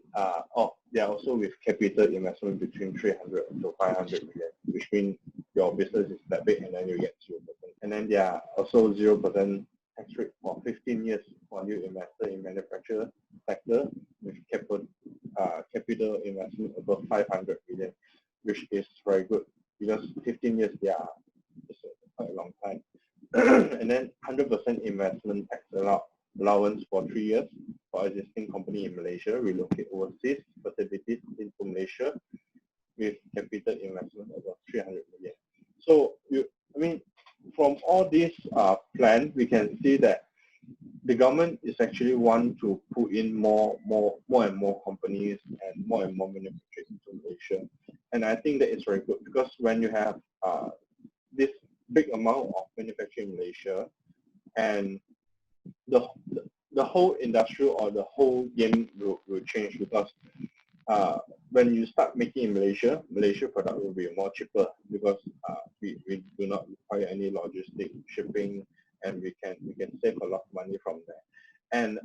they are also with capital investment between 300 to 500 million, which means your business is that big and then you get 0%. And then there are also 0% tax rate for 15 years for new investor in manufacturing sector with capital investment above 500 million, which is very good because 15 years is quite a long time. And then 100% investment tax allowance for 3 years for existing company in Malaysia, relocate overseas facilities into Malaysia with capital investment above 300 million. So from all these plans, we can see that the government is actually want to put in more and more companies and more manufacturers into Malaysia. And I think that is very good because when you have this big amount of manufacturing in Malaysia, and the whole industry or the whole game will change because when you start making in Malaysia product will be more cheaper because we do not require any logistic shipping, and we can save a lot of money from there. And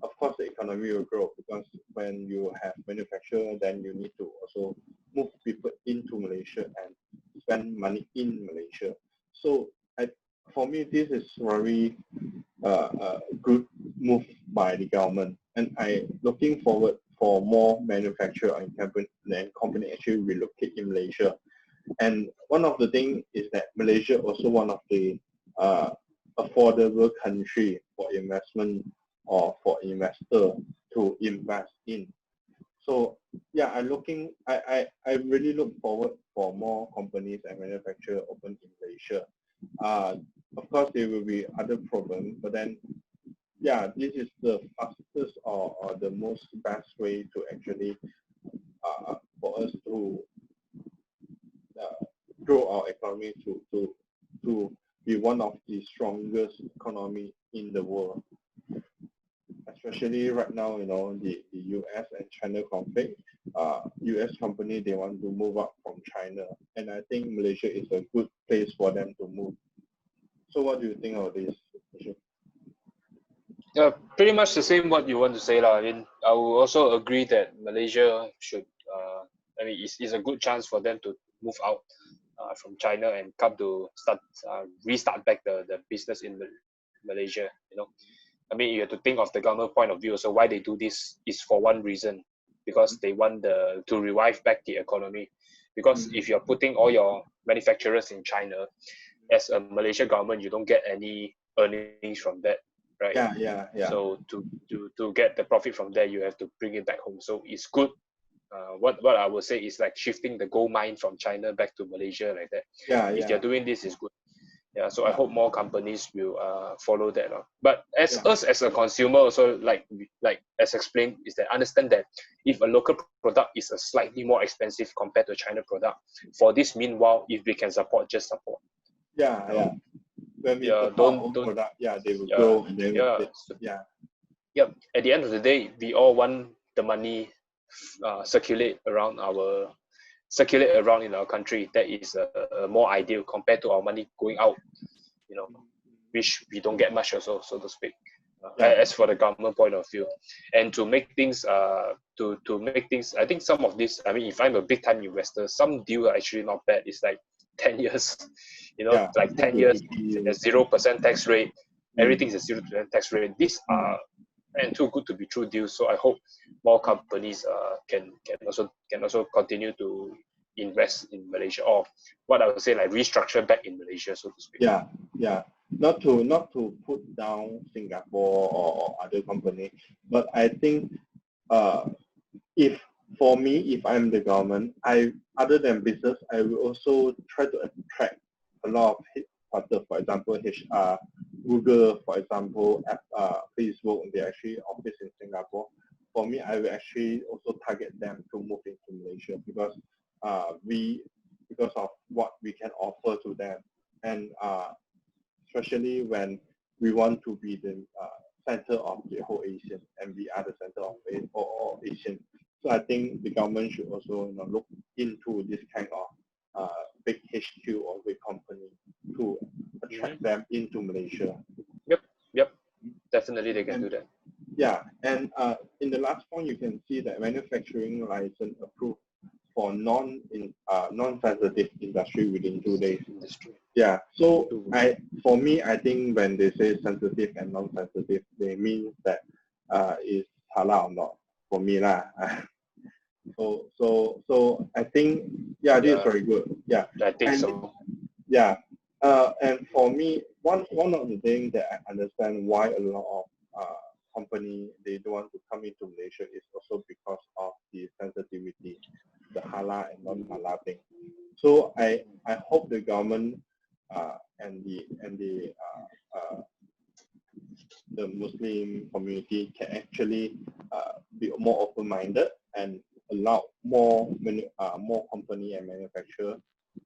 of course, the economy will grow because when you have manufacture, then you need to also move people into Malaysia and spend money in Malaysia. So for me, this is very good move by the government, and I looking forward for more manufacturer and company actually relocate in Malaysia. And one of the things is that Malaysia also one of the affordable country for investment or for investor to invest in. So yeah, I really look forward for more companies and manufacturers open in Malaysia. Of course, there will be other problems, but then yeah, this is the fastest or the most best way to actually for us to grow our economy to be one of the strongest economy in the world. Especially right now, the US and China conflict. US company, they want to move up from China, and I think Malaysia is a good place for them to move. So what do you think of this? Pretty much the same what you want to say. I mean, I will also agree that Malaysia should, it's a good chance for them to move out from China and come to restart back the business in Malaysia. I mean, you have to think of the government point of view. So why they do this is for one reason, because they want to revive back the economy. Because if you're putting all your manufacturers in China, as a Malaysian government, you don't get any earnings from that, right? Yeah. So to get the profit from there, you have to bring it back home. So it's good. What I would say is like shifting the gold mine from China back to Malaysia like that. If they're doing this, is good. Yeah, so I hope more companies will follow that. But as us as a consumer also, like as explained, is that understand that if a local product is a slightly more expensive compared to a China product, for this meanwhile, if we can support, just support. Yeah. When we support our own product, they will grow and then Yep. At the end of the day, we all want the money circulate around in our country. That is more ideal compared to our money going out, which we don't get much also, so to speak. As for the government point of view, and to make things I think some of this, I mean, if I'm a big time investor, some deals are actually not bad. It's like 10 years, like 10 years, 0% tax rate, everything's a 0% tax rate. These are and too good to be true deals. So I hope more companies can also continue to invest in Malaysia, or what I would say, like restructure back in Malaysia, so to speak. Yeah. Not to put down Singapore or other company, but I think if I'm the government, other than business, I will also try to attract a lot of headquarters, for example, Google, for example, Facebook, they actually office in Singapore. For me, I will actually also target them to move into Malaysia because of what we can offer to them, and especially when we want to be the center of the whole Asian, and we are the center of all Asian. So I think the government should also look into this kind of big HQ or big company to attract them into Malaysia. Yep. Definitely they can do that. Yeah, and in the last point, you can see that manufacturing license approved for non-sensitive industry within 2 days. Yeah, so for me, I think when they say sensitive and non-sensitive, they mean that it's halal or not. For me lah. So I think this is very good. Yeah, I think so. Yeah, and for me, one of the things that I understand why a lot of company they don't want to come into Malaysia is also because of the sensitivity, the halal and non-halal thing. So I hope the government and the Muslim community can actually be more open-minded and allow more company and manufacturer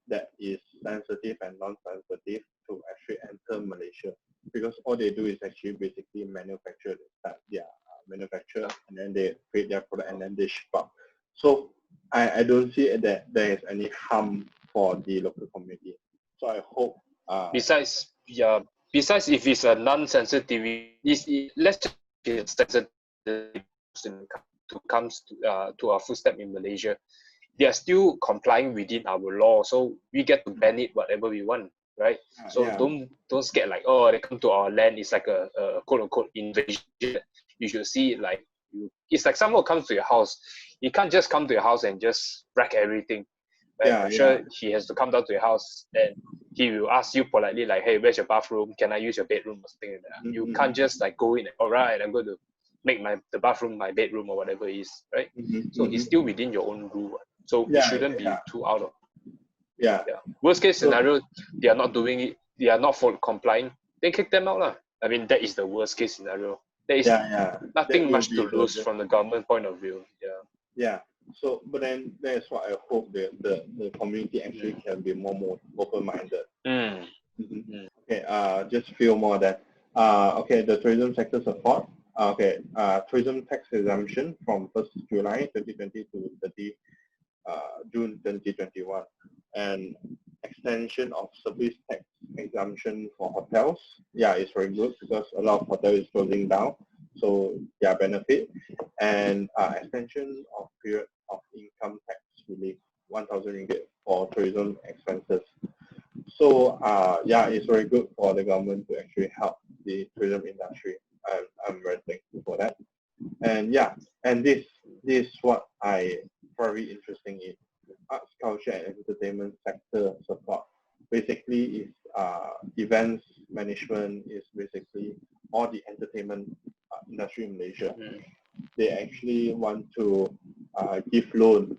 that is sensitive and non-sensitive to actually enter Malaysia, because all they do is actually basically manufacture and then they create their product and then they ship out. So I don't see that there is any harm for the local community. So I hope. Besides if it's a non-sensitive, let's just be sensitive to comes to our footstep in Malaysia, they are still complying within our law, so we get to ban it whatever we want, right? So don't get like, oh, they come to our land, it's like a quote unquote invasion. You should see it like it's like someone comes to your house. He can't just come to your house and just wreck everything. Right? I'm sure he has to come down to your house and he will ask you politely like, hey, where's your bathroom? Can I use your bedroom or something like that? You can't just like go in and, all right, I'm going to make the bathroom my bedroom or whatever it is, right? So it's still within your own rule. So it shouldn't be too out of. Worst case scenario, they are not doing it, they are not complying, they kick them out lah. I mean, that is the worst case scenario. There is nothing much to lose from the government point of view. So, but then that's what I hope the community actually can be more open-minded. Okay, just a few more that. Okay, the tourism sector support. Okay, tourism tax exemption from 1st July 2020 to 30 June 2021, and extension of service tax exemption for hotels. Yeah, it's very good because a lot of hotels is closing down, so benefit. And extension of period of income tax relief, 1,000 ringgit for tourism expenses. So it's very good for the government to actually help the tourism industry. I'm very thankful for that. And and this is what I very interesting in arts, culture, and entertainment sector support. Basically, is events management, is basically all the entertainment industry in Malaysia. They actually want to give loan,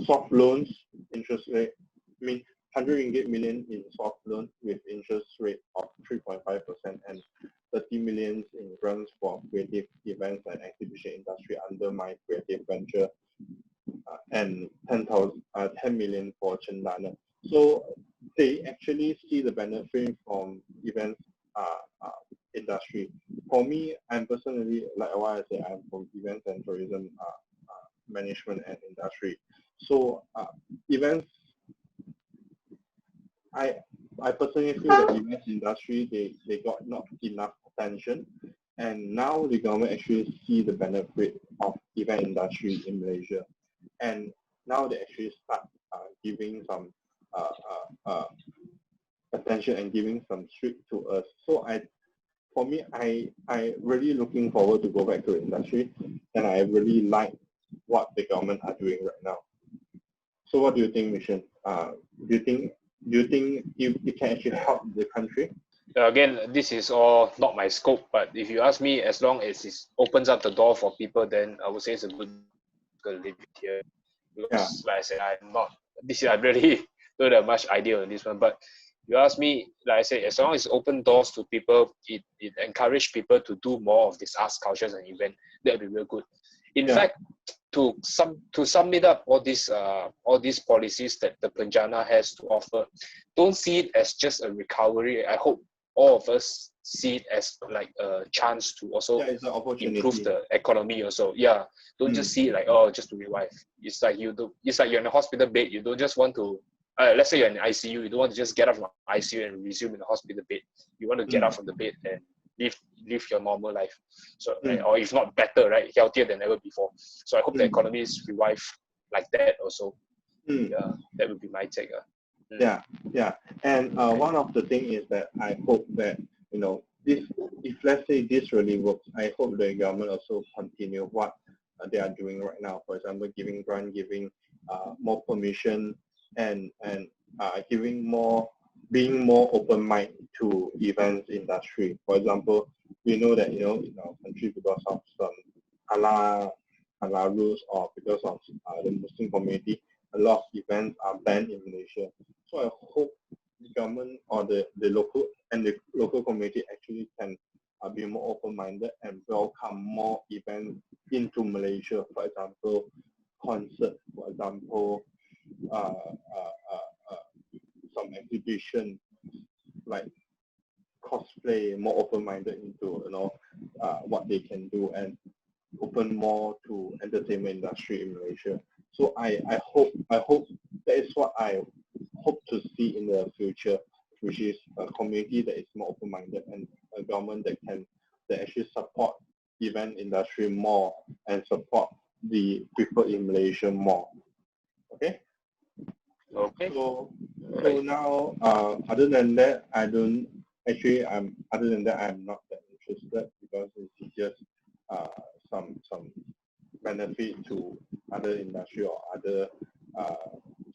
soft loans, interest rate. I mean, 100 ringgit million in soft loan with interest rate of 3.5% and 30 million in grants for creative events and exhibition industry under my creative venture, and 10 million for Chendana. So they actually see the benefit from events industry. For me, I'm personally, like what I said, I'm from events and tourism management and industry. So events, I personally feel that events industry, they got not enough attention, and now the government actually see the benefit of event industry in Malaysia, and now they actually start giving some attention and giving some street to us. So for me, I really looking forward to go back to the industry, and I really like what the government are doing right now. So what do you think, Mission? Do you think it can actually help the country? Again, this is all not my scope, but if you ask me, as long as it opens up the door for people, then I would say it's a good to live here. Because like I said, I really don't have much idea on this one, but you ask me, like I said, as long as it open doors to people, it encourage people to do more of these arts, cultures, and event, that would be real good. In fact, to sum it up, all these policies that the Penjana has to offer, don't see it as just a recovery. I hope all of us see it as like a chance to also improve the economy also. Yeah, don't just see it like, oh, just to revive. It's like you're in a hospital bed. You don't just want to, let's say you're in ICU, you don't want to just get out from ICU and resume in the hospital bed. You want to get out from the bed and live your normal life. So, right, or if not better, right, healthier than ever before. So I hope the economy is revived like that also. Yeah, that would be my take. Yeah. And one of the things is that I hope that, you know, if let's say this really works, I hope the government also continue what they are doing right now. For example, giving grant, giving more permission, and being more open-minded to events industry. For example, we know that, you know, in our country, because of some halal rules, or because of the Muslim community, a lot of events are banned in Malaysia. So I hope the government or the local community actually can be more open-minded and welcome more events into Malaysia. For example, concert. For example, some exhibition like cosplay, more open-minded into, you know, what they can do, and open more to entertainment industry in Malaysia. So I hope that is what I hope to see in the future, which is a community that is more open-minded and a government that actually support event industry more and support the people in Malaysia more. Okay. Okay. So now, other than that, I'm not that interested, because it's just some benefit to other industry or other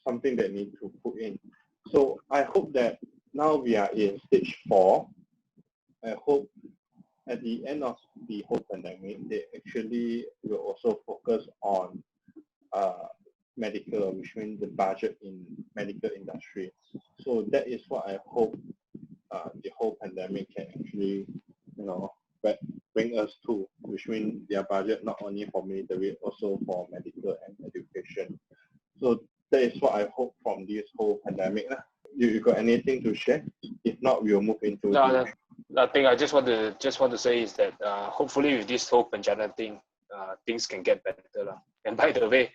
something that need to put in. So I hope that now we are in stage 4. I hope at the end of the whole pandemic, they actually will also focus on medical, which means the budget in medical industry. So that is what I hope the whole pandemic can actually, you know, bring us to, which means their budget not only for military, also for medical and education. So that is what I hope from this whole pandemic. You got anything to share? If not, we'll move into nothing. I just want to say is that hopefully with this whole Penjana thing, things can get better. And by the way,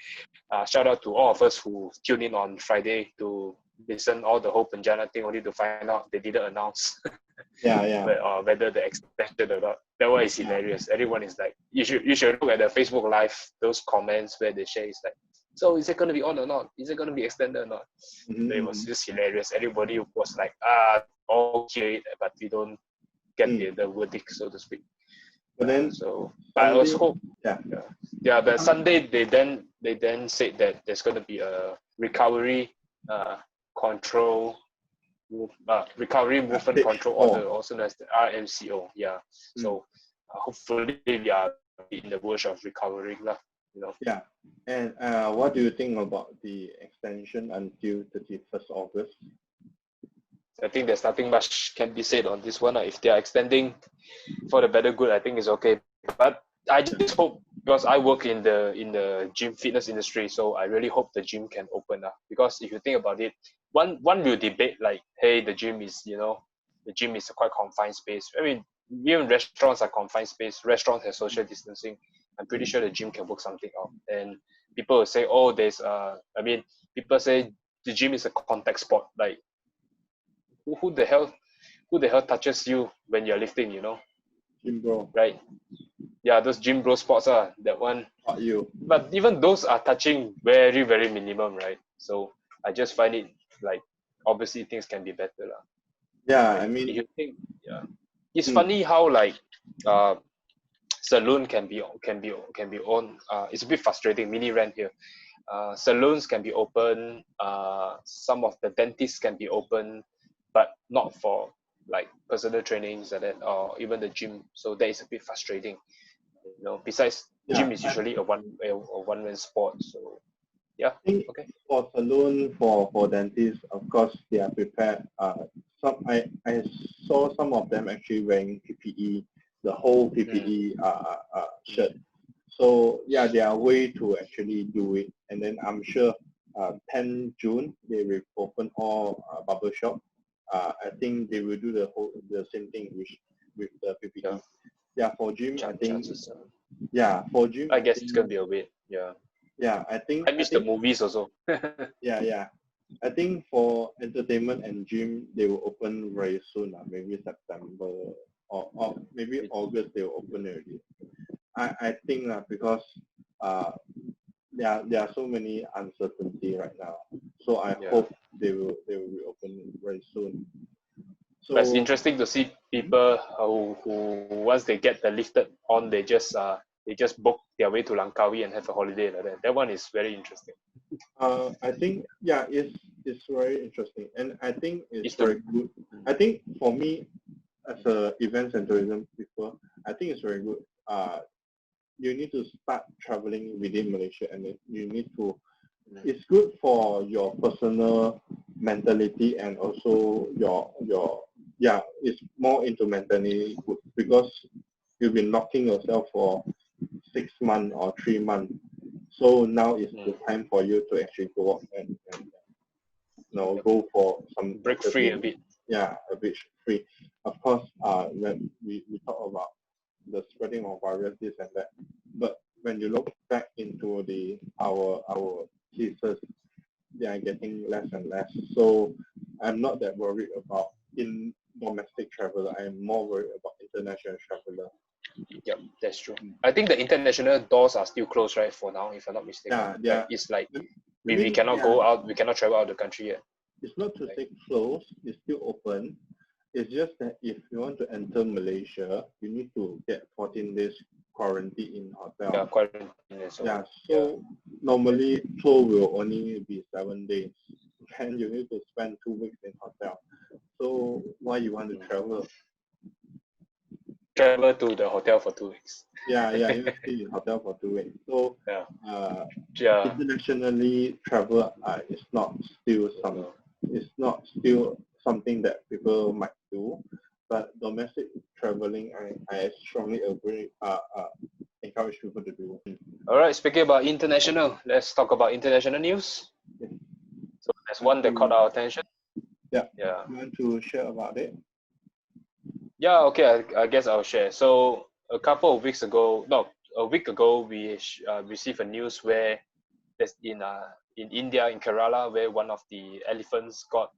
shout out to all of us who tuned in on Friday to listen all the whole Penjana thing, only to find out they didn't announce whether the extension or not. That one is hilarious. Everyone is like, you should look at the Facebook Live, those comments where they share, is like, so is it going to be on or not? Is it going to be extended or not? It was just hilarious. Everybody was like, okay, but we don't get the verdict, so to speak. But then, but I also hope, but Sunday they then said that there's going to be a recovery recovery movement control order, also known as the RMCO. So hopefully we are in the verge of recovering. you know. Yeah. And what do you think about the extension until 31st August? I think there's nothing much can be said on this one. If they are extending for the better good, I think it's okay. But I just hope, because I work in the gym fitness industry, so I really hope the gym can open up. Because if you think about it, one will debate like, hey, the gym is, you know, the gym is a quite confined space. I mean, even restaurants are confined space. Restaurants have social distancing. I'm pretty sure the gym can work something out. And people will say, oh, there's I mean, people say the gym is a contact sport. Like, who the hell touches you when you're lifting, you know? Gym bro. Right? Yeah, those gym bro sports are that one. Not you. But even those are touching very, very minimum, right? So I just find it like, obviously things can be better lah. Yeah, Right? I mean, If you think, yeah, it's funny how like saloon can be on. It's a bit frustrating. Mini rant here. Saloons can be open. Some of the dentists can be open, but not for like personal trainings like that, or even the gym. So that is a bit frustrating. You know, besides gym is usually a one-man sport. So yeah, I think okay. for salon, for dentists, of course, they are prepared. I saw some of them actually wearing PPE, the whole PPE shirt. So yeah, there are way to actually do it. And then I'm sure 10 June they will open all barber shop. I think they will do the same thing with the PPE. Yeah, for gym, I think. Yeah, for gym, I guess it's gonna be a wait. Yeah. Yeah, I miss the movies also. yeah. I think for entertainment and gym, they will open very soon, maybe September or maybe August they will open already. I think because there are so many uncertainty right now. So I hope they will open very soon. So but it's interesting to see people who once they get the lifted on, they just book their way to Langkawi and have a holiday like that. That one is very interesting. I think it's very interesting, and I think it's very good. I think for me, as a events and tourism people, I think it's very good. You need to start traveling within Malaysia, and then you need to. It's good for your personal mentality and also it's more into mentally good because you've been knocking yourself for 6 months or 3 months. So now is the time for you to actually go out and go for some break free a bit. Yeah, a bit free. Of course, when we talk about the spreading of virus, this and that, but when you look back into our cases, they are getting less and less. So I'm not that worried about in domestic travel. I'm more worried about international traveler. Yep, that's true. I think the international doors are still closed, right, for now, if I'm not mistaken. Yeah. Right? It's like we cannot go out, we cannot travel out of the country yet. It's not to say closed, it's still open. It's just that if you want to enter Malaysia, you need to get 14 days quarantine in hotel. Yeah, quarantine. So normally tour will only be 7 days. And you need to spend 2 weeks in hotel. So why you want to travel? Travel to the hotel for 2 weeks. Yeah, you stay in hotel for 2 weeks. So internationally travel is not still something that people might do, but domestic traveling I strongly agree encourage people to do. All right, speaking about international, let's talk about international news. So there's one that caught our attention. Yeah. You want to share about it? Yeah, okay, I guess I'll share. So a week ago, we received a news where there's in India, in Kerala, where one of the elephants got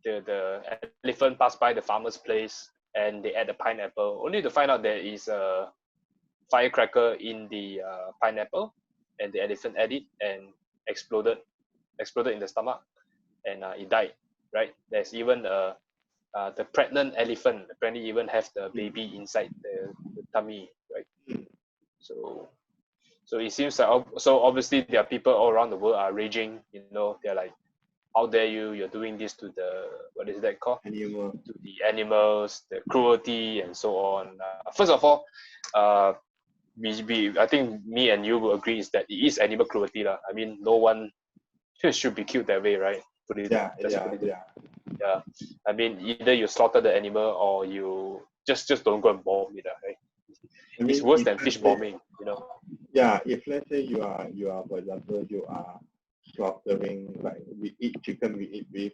the elephant passed by the farmer's place and they ate the pineapple, only to find out there is a firecracker in the pineapple, and the elephant ate it and exploded in the stomach, and it died. Right? There's even the pregnant elephant apparently even have the baby inside the tummy, right? So it seems like obviously there are people all around the world are raging. They're like, how dare you? You're doing this to the, what is that called? Animal. To the animals, the cruelty and so on. First of all, I think me and you will agree is that it is animal cruelty lah. I mean, no one should be killed that way, right? Yeah. Yeah. I mean, either you slaughter the animal or you just don't go and bomb it, right? I mean, it's worse than let's fish say- bombing, you know. Yeah, if let's say you are for example you are slaughtering, like we eat chicken, we eat beef,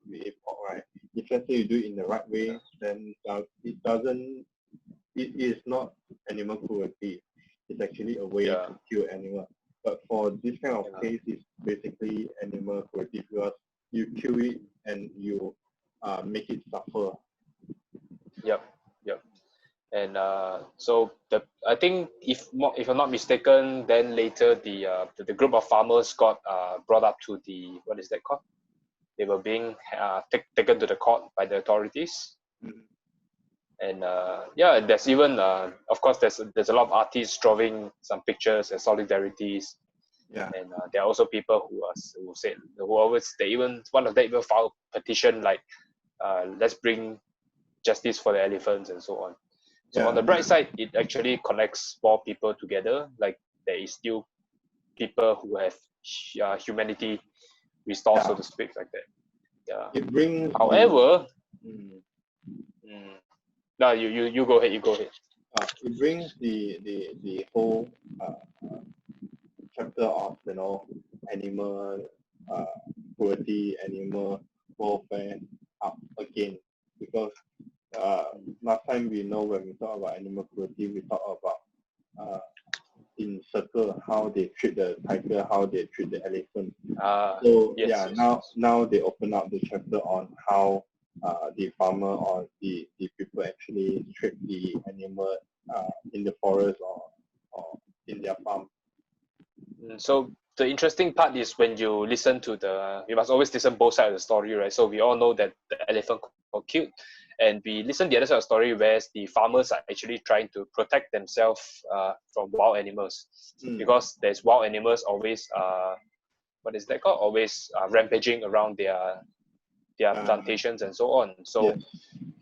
we eat pork, right? If let's say you do it in the right way, then it is not animal cruelty. It's actually a way Yeah. to kill animal. But for this kind of Yeah. case, it's basically animal cruelty because you kill it and you make it suffer. Yep. And so I think if I'm not mistaken, then later the group of farmers got brought up to the, what is that called? They were being taken to the court by the authorities. Mhm. And yeah, there's even of course there's a lot of artists drawing some pictures and solidarities. Yeah. And there are also people who said, one of them even filed a petition like, let's bring justice for the elephants and so on. So on the bright side, it actually connects more people together. Like there is still people who have humanity restored, so to speak, like that. Yeah. It brings. However, no, you go ahead. It brings the whole chapter of animal cruelty, animal welfare up again, because last time we know when we talk about animal cruelty, we talk about in circle how they treat the tiger, how they treat the elephant. Now they open up the chapter on how the farmer or the people actually treat the animal in the forest or in their farm. So the interesting part is when you listen to you must always listen both sides of the story, right? So we all know that the elephant got killed, and we listen the other side of the story where the farmers are actually trying to protect themselves from wild animals, because there's wild animals always what is that called? Always rampaging around their plantations and so on. So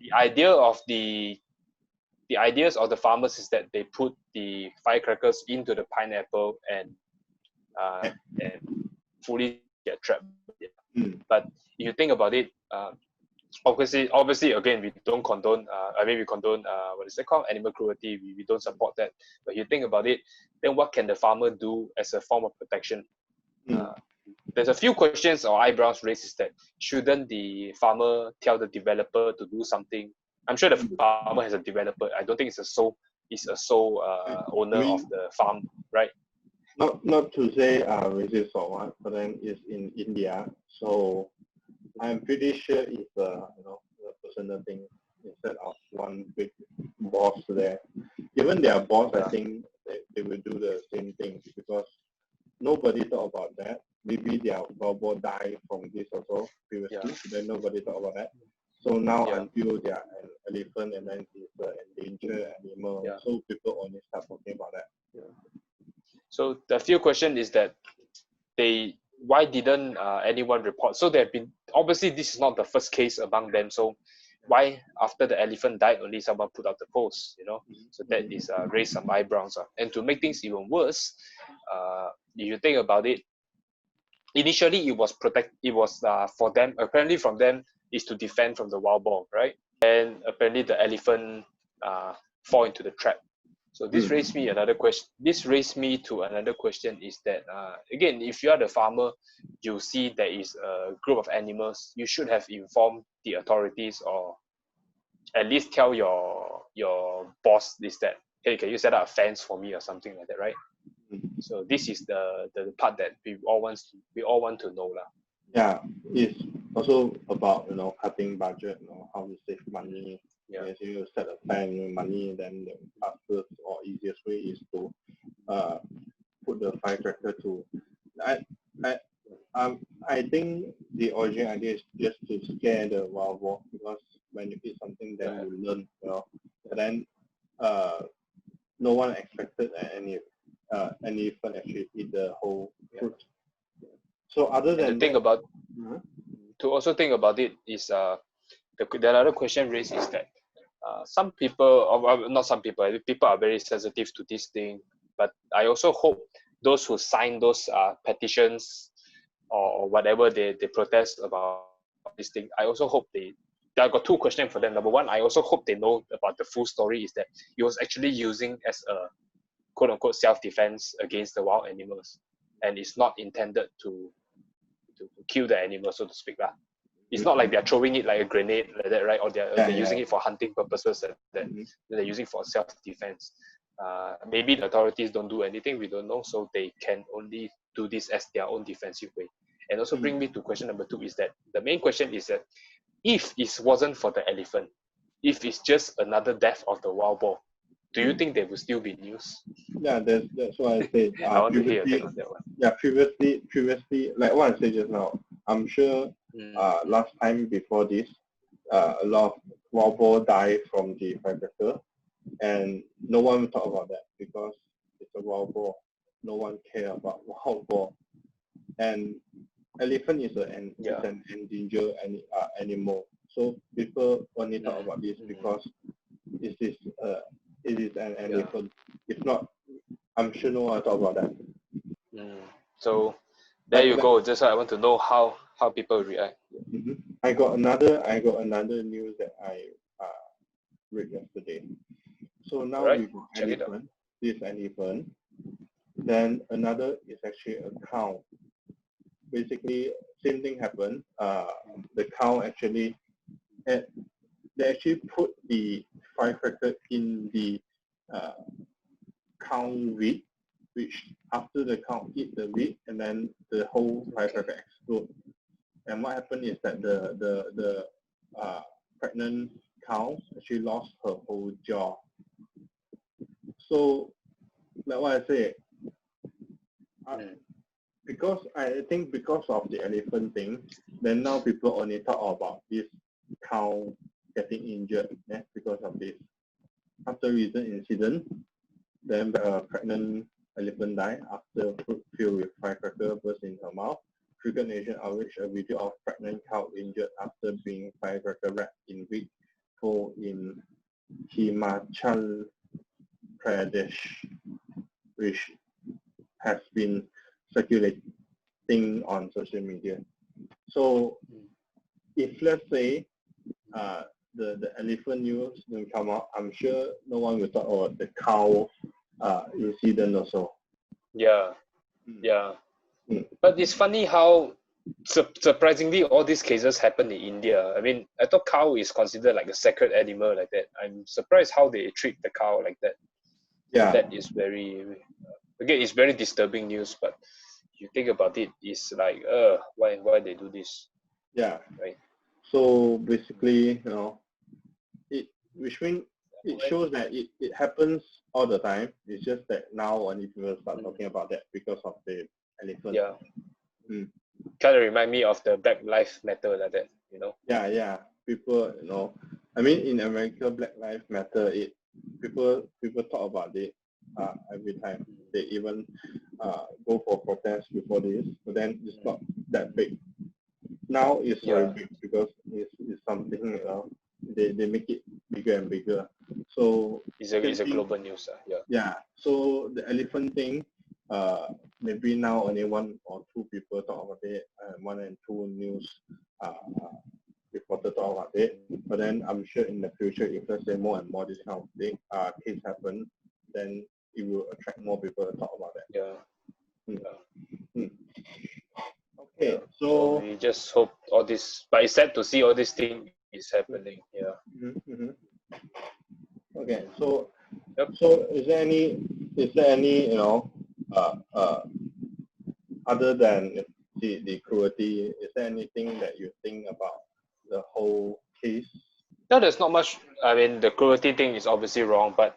the ideas of the farmers is that they put the firecrackers into the pineapple and fully get trapped. But if you think about it, obviously again, we don't condone we condone what is that called, animal cruelty. We don't support that. But you think about it, then what can the farmer do as a form of protection? There's a few questions or eyebrows raised, is that shouldn't the farmer tell the developer to do something? I'm sure the farmer has a developer. I don't think it's a sole owner of the farm, right? Not to say racist or what, but then it's in India, so I'm pretty sure it's a personal thing instead of one big boss there. Even their boss, I think they will do the same thing, because nobody thought about that. Maybe their Bobo died from this also previously, then nobody thought about that. So now until they are an elephant and then it's an endangered animal, so people only start talking about that. So the few question is that why didn't anyone report? So there have been, obviously this is not the first case among them. So why after the elephant died only someone put out the post? So that is raised some eyebrows. And to make things even worse, if you think about it, initially it was for them, apparently from them is to defend from the wild boar, right? And apparently the elephant fall into the trap. So this raised me another question. This raised me to another question, is that again, if you are the farmer, you see there is a group of animals, you should have informed the authorities, or at least tell your boss this, that, hey, can you set up a fence for me or something like that, right? So this is the part that we all want to know lah. Yeah, it's also about cutting budget, how to save money. Yes, you set aside money, then the fastest or easiest way is to put the firecracker to. I think the origin idea is just to scare the wild boar, because when you eat something, then you learn, But then no one expected any elephant actually eat the whole fruit. So other than that, to also think about it is the other question raised is that some people, or not some people, people are very sensitive to this thing. But I also hope those who sign those petitions or whatever they protest about this thing, I also hope I got two questions for them. Number one, I also hope they know about the full story, is that he was actually using as a quote unquote self-defense against the wild animals, and it's not intended to kill the animal, so to speak. It's not like they're throwing it like a grenade like that, right? Or they're using it for hunting purposes, that they're using for self-defense. Maybe the authorities don't do anything, we don't know, so they can only do this as their own defensive way. And also bring me to question number two, is that the main question is that if it wasn't for the elephant, if it's just another death of the wild boar, do you think there will still be news? Yeah, that's what I said. I want to hear your take on that one. Yeah, previously, like what I said just now, I'm sure last time before this, a lot of wild boar died from the firecracker, and no one will talk about that because it's a wild boar. No one care about wild boar, and elephant is an endangered animal. So people only talk about this because it is an elephant. If not, I'm sure no one will talk about that. So there you go. Just I want to know how people react. I got another news that I read yesterday. So now we got elephant. This elephant. Then another is actually a cow. Basically, same thing happened. The cow actually they actually put the firecracker in the cow wheat, which after the cow eat the wheat, and then the whole firecracker explode. And what happened is that the pregnant cow actually lost her whole jaw. So, like what I said, because I think because of the elephant thing, then now people only talk about this cow getting injured because of this. After recent incident, then a pregnant elephant died after fruit filled with firecracker burst in her mouth. Triggered nation outrage. A video of pregnant cow injured after being firecracker wrapped in wheat fall in Himachal Pradesh, which has been circulating on social media. So if let's say the elephant news will come out, I'm sure no one will talk about the cow incident also. Yeah. But it's funny how surprisingly all these cases happen in India. I mean, I thought cow is considered like a sacred animal like that. I'm surprised how they treat the cow like that. Yeah. That is very, again, it's very disturbing news, but you think about it, it's like, why they do this? Yeah. Right. So basically, which means it shows that it happens all the time. It's just that now only people start talking about that because of the elephant. Yeah. Kind of remind me of the Black Lives Matter like that, Yeah. People, I mean, in America, Black Lives Matter. People talk about it every time. They even go for protests before this, but then it's not that big. Now it's very big because it's something they make it bigger and bigger. So it's a global news. Yeah. So the elephant thing, maybe now only one or two people talk about it, one and two news reporters talk about it. But then I'm sure in the future, if let's say more and more this kind of thing case happen, then it will attract more people to talk about that. Okay, so we just hope all this, but it's sad to see all this thing is happening. Okay, so is there any other than the cruelty, is there anything that you think about the whole case? No, there's not much. I mean, the cruelty thing is obviously wrong, but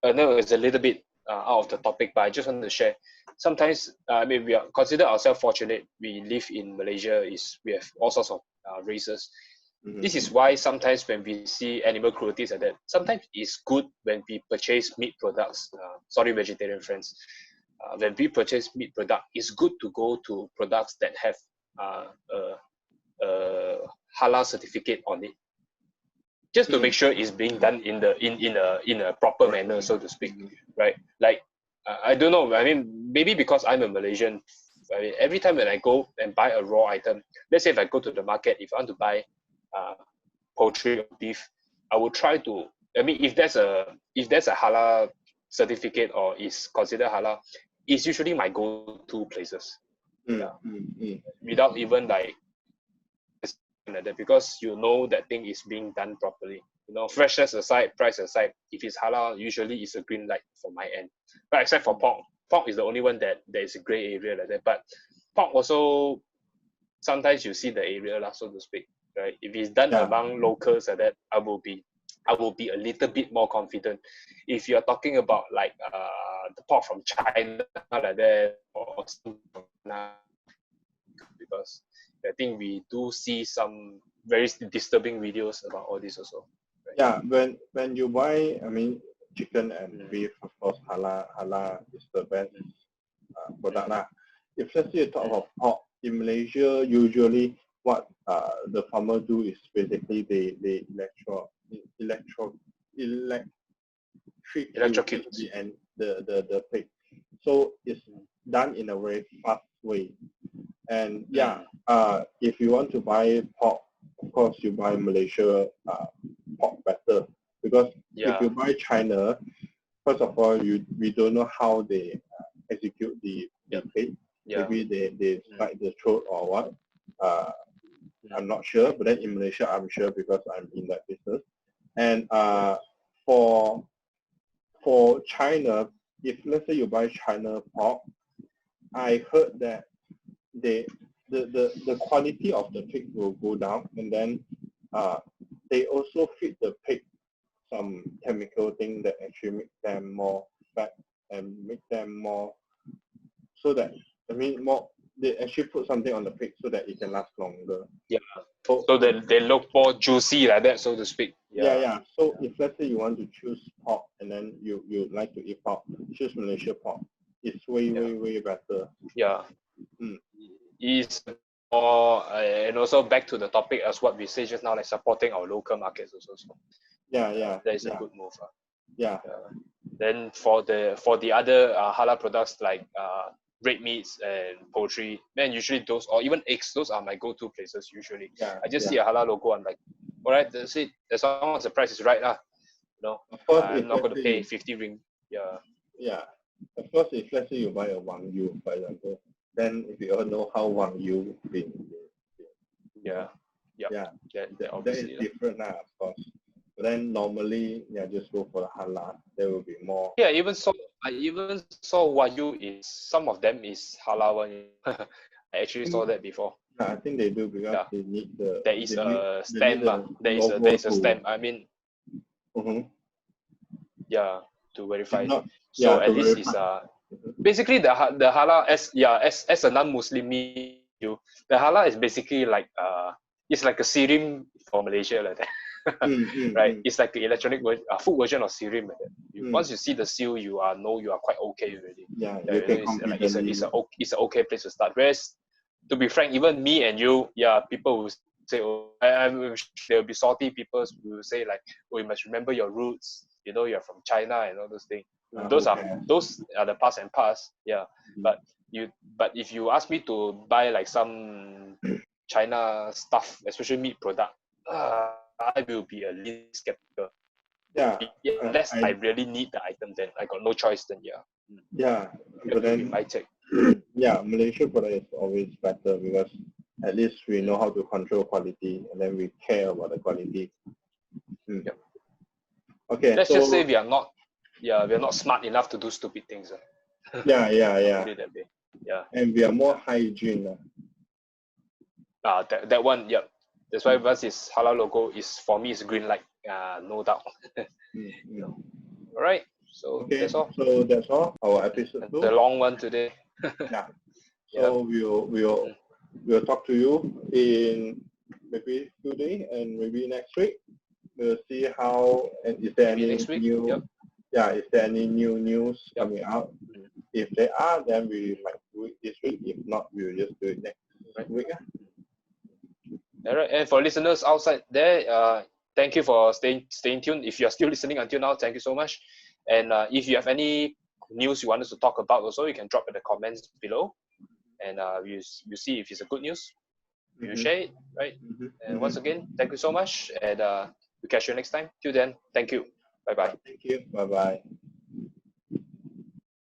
I know it's a little bit out of the topic, but I just want to share. Sometimes, I mean, we consider ourselves fortunate. We live in Malaysia. We have all sorts of races. This is why sometimes when we see animal cruelty like that, sometimes it's good when we purchase meat products. Sorry, vegetarian friends. When we purchase meat product, it's good to go to products that have a halal certificate on it. just to make sure it's being done in a proper manner, so to speak, right? Like I don't know. I mean, maybe because I'm a Malaysian, I mean, every time when I go and buy a raw item, let's say if I go to the market, if I want to buy poultry or beef, I will try to. I mean, if there's a halal certificate or is considered halal, it's usually my go-to places. Without even like that, because you know that thing is being done properly. You know, freshness aside, price aside, if it's halal, usually it's a green light from my end. But except for pork, pork is the only one that there is a gray area like that. But pork also sometimes you see the area lah, so to speak. Right? If it's done among locals like that, I will be a little bit more confident. If you're talking about like the pork from China like that, or because I think we do see some very disturbing videos about all this also. Right? Yeah, when you buy, I mean, chicken and beef, of course, halal is the best product lah. If let's say you talk about pork in Malaysia, usually what the farmer do is basically they electrocute the pig. So it's done in a very fast way. And if you want to buy pork, of course you buy Malaysia pork better, because if you buy China, first of all, we don't know how they execute the pig. Maybe they slit the throat or what. I'm not sure, but then in Malaysia I'm sure because I'm in that business. And for China, if let's say you buy China pork, I heard that the quality of the pig will go down, and then they also feed the pig some chemical thing that actually make them more fat and make them more, so that they actually put something on the pig so that it can last longer. Yeah. So they look more juicy like that, so to speak. Yeah. So if let's say you want to choose pork and then you like to eat pork, choose Malaysia pork. It's way better. Yeah. Is more and also back to the topic as what we say just now, like supporting our local markets also. So that is a good move. Then for the other halal products like red meats and poultry, then usually those, or even eggs, those are my go-to places usually. I just see a halal logo, I'm like, all right, that's it. As long as the price is right, you know, I'm not going to pay 50 ring. Yeah. Of course, if let's say you buy a Wagyu, for example, then if you all know how Wagyu been. That is different now, of course. But then normally, just go for the halal. There will be more. I even saw Wagyu is, some of them is halal one. I actually saw that before. I think they do because they need the. There is a stamp. There is a stamp. I mean. To verify. At least it's basically the halal as a non-Muslim, the halal is basically like it's like a serum for Malaysia like that. Right? It's like the electronic food version of serum like that. Once you see the seal, you are quite okay already. It's an okay place to start. Whereas, to be frank, even me and you, people will say, I'm sure there will be salty people who will say like, oh, you must remember your roots. You know, you're from China and all those things. Those are the past and past. But if you ask me to buy like some China stuff, especially meat product, I will be a little skeptical. Unless I really need the item, then I got no choice. Then but then my take. Malaysia product is always better because at least we know how to control quality, and then we care about the quality. Okay. Let's just say we are not smart enough to do stupid things. And we are more hygiene. That one, that's why once it's halal logo is, for me, is green light, no doubt. All right, so that's all. So that's all our episode. The long one today. So we'll talk to you in maybe 2 days and maybe next week. We'll see how, and is there any new is there any new news coming out? If there are, then we might do it this week. If not, we'll just do it next week. All right, and for listeners outside there, thank you for staying tuned. If you're still listening until now, thank you so much. And if you have any news you want us to talk about also, you can drop in the comments below, and we'll see if it's a good news. You share it, right? And once again, thank you so much, and we'll catch you next time. Till then, thank you. Bye bye. Thank you. Bye bye.